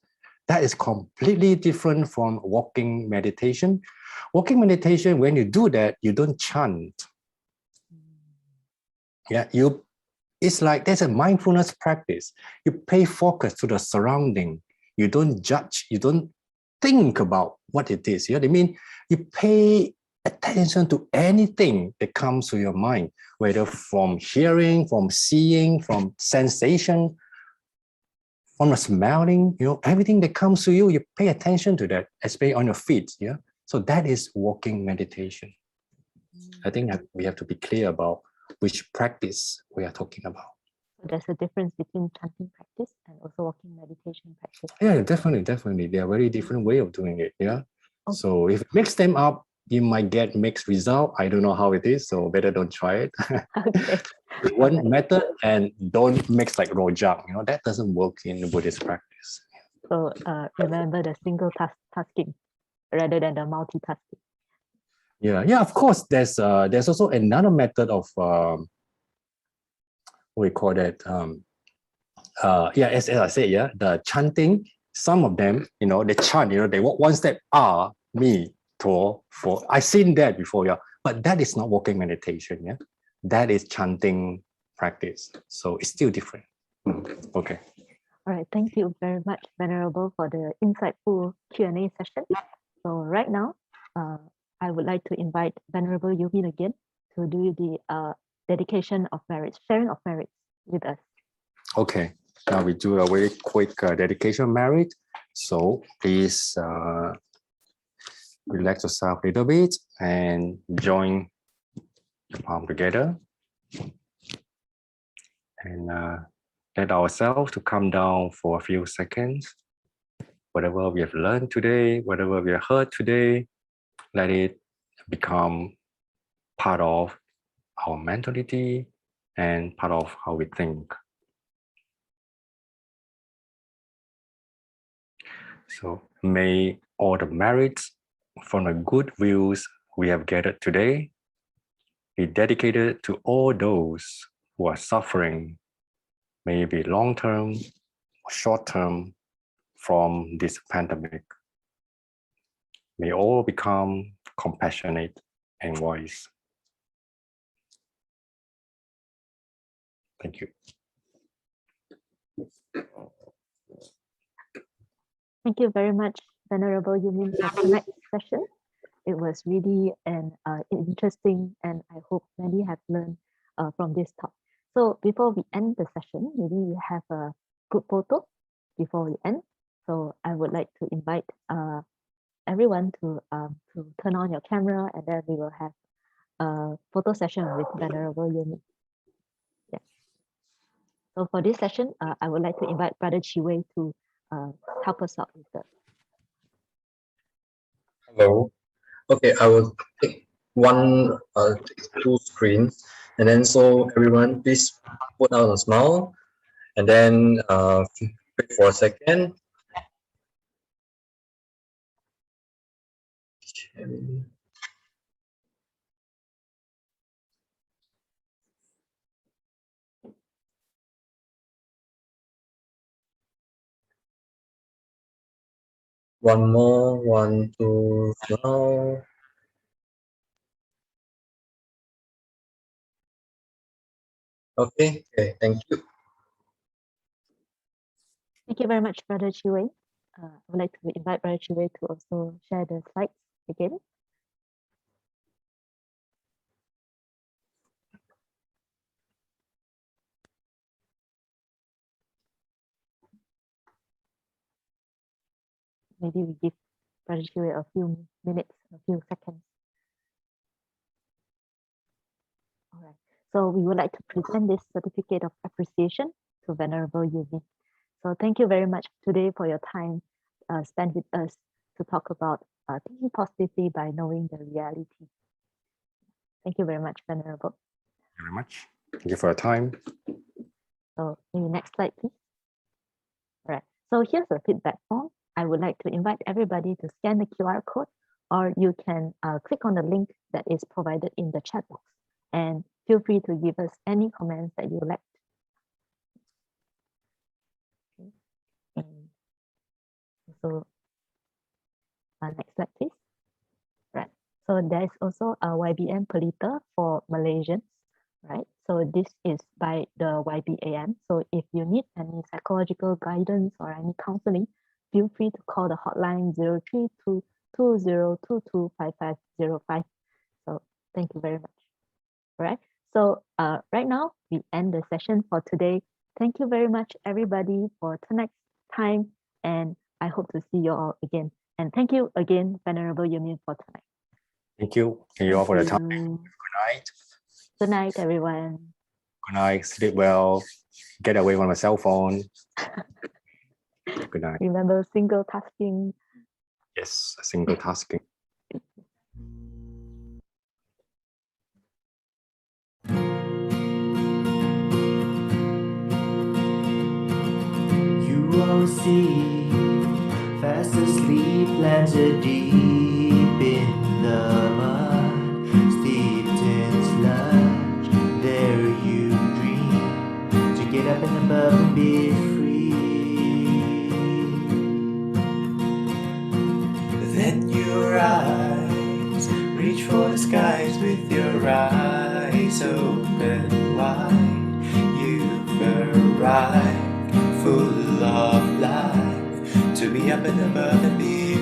Speaker 2: That is completely different from walking meditation. Walking meditation, when you do that, you don't chant. Yeah, it's like there's a mindfulness practice. You pay focus to the surrounding. You don't judge. You don't think about what it is. You know what I mean? You pay attention to anything that comes to your mind, whether from hearing, from seeing, from sensation, from smelling, everything that comes to you, you pay attention to that, especially on your feet. Yeah. So that is walking meditation. I think that we have to be clear about which practice we are talking about.
Speaker 1: So there's a difference between chanting practice and also walking meditation practice.
Speaker 2: Yeah, definitely. They are very different way of doing it. Yeah. Okay. So if you mix them up, you might get mixed result. I don't know how it is, so better don't try it.
Speaker 1: Okay.
Speaker 2: One method, and don't mix like rojang. That doesn't work in Buddhist practice.
Speaker 1: So remember the single tasking rather than the multitasking.
Speaker 2: Yeah. Of course, there's also another method of what we call that. As I say, the chanting. Some of them, they chant. They walk one step. Me, to, for. I've seen that before. Yeah, but that is not walking meditation. Yeah, that is chanting practice. So it's still different. Okay.
Speaker 1: All right. Thank you very much, Venerable, for the insightful Q&A session. So right now, I would like to invite Venerable You Min again to do the dedication of marriage, sharing of marriage with us.
Speaker 2: Okay. Now we do a very quick dedication of marriage. So please relax yourself a little bit and join the palm together. And let ourselves to come down for a few seconds. Whatever we have learned today, whatever we have heard today, let it become part of our mentality and part of how we think. So may all the merits from the good views we have gathered today be dedicated to all those who are suffering, may it be long-term or short-term, from this pandemic. May all become compassionate and wise. Thank you.
Speaker 1: Thank you very much, Venerable You Min, for tonight's session. It was really an interesting, and I hope many have learned from this talk. So before we end the session, maybe we have a group photo before we end. So I would like to invite everyone to turn on your camera, and then we will have a photo session with Venerable You Min. Yes. So for this session, I would like to invite Brother Chiwei to help us out with the.
Speaker 4: Hello. Okay, I will take two screens, and then so everyone please put out a smile, and then wait for a second. Okay. One more, 1, 2, smile. Okay, thank you.
Speaker 1: Thank you very much, Brother Chiwei. I would like to invite Brother Chiwei to also share the slides again. Maybe we give Brother Chiwei a few minutes, a few seconds. All right. So we would like to present this certificate of appreciation to Venerable You Min. So thank you very much today for your time spent with us to talk about thinking positively by knowing the reality. Thank you very much, Venerable.
Speaker 2: Thank you very much. Thank you for your time.
Speaker 1: So maybe next slide, please. All right. So here's a feedback form. I would like to invite everybody to scan the QR code, or you can click on the link that is provided in the chat box, and feel free to give us any comments that you like. Okay. And so next slide, please. Right. So there's also a YBM Pelita for Malaysians, right? So this is by the YBAM. So if you need any psychological guidance or any counseling, feel free to call the hotline 03220225505. So thank you very much. All right. So right now we end the session for today. Thank you very much, everybody, for tonight's time, and I hope to see you all again. And thank you again, Venerable You Min, for tonight.
Speaker 2: Thank you. Thank you all for the time.
Speaker 1: you.
Speaker 2: Good night.
Speaker 1: Good night, everyone.
Speaker 2: Good night. Sleep well. Get away from my cell phone. Good night.
Speaker 1: Remember single tasking.
Speaker 2: Yes, single tasking.
Speaker 5: You will see, fast asleep, planted deep in the mud, steeped in sludge. There you dream to get up and above and be free. Then you rise, reach for the skies with your eyes open wide. You've arrived, full of life, to be up and above and be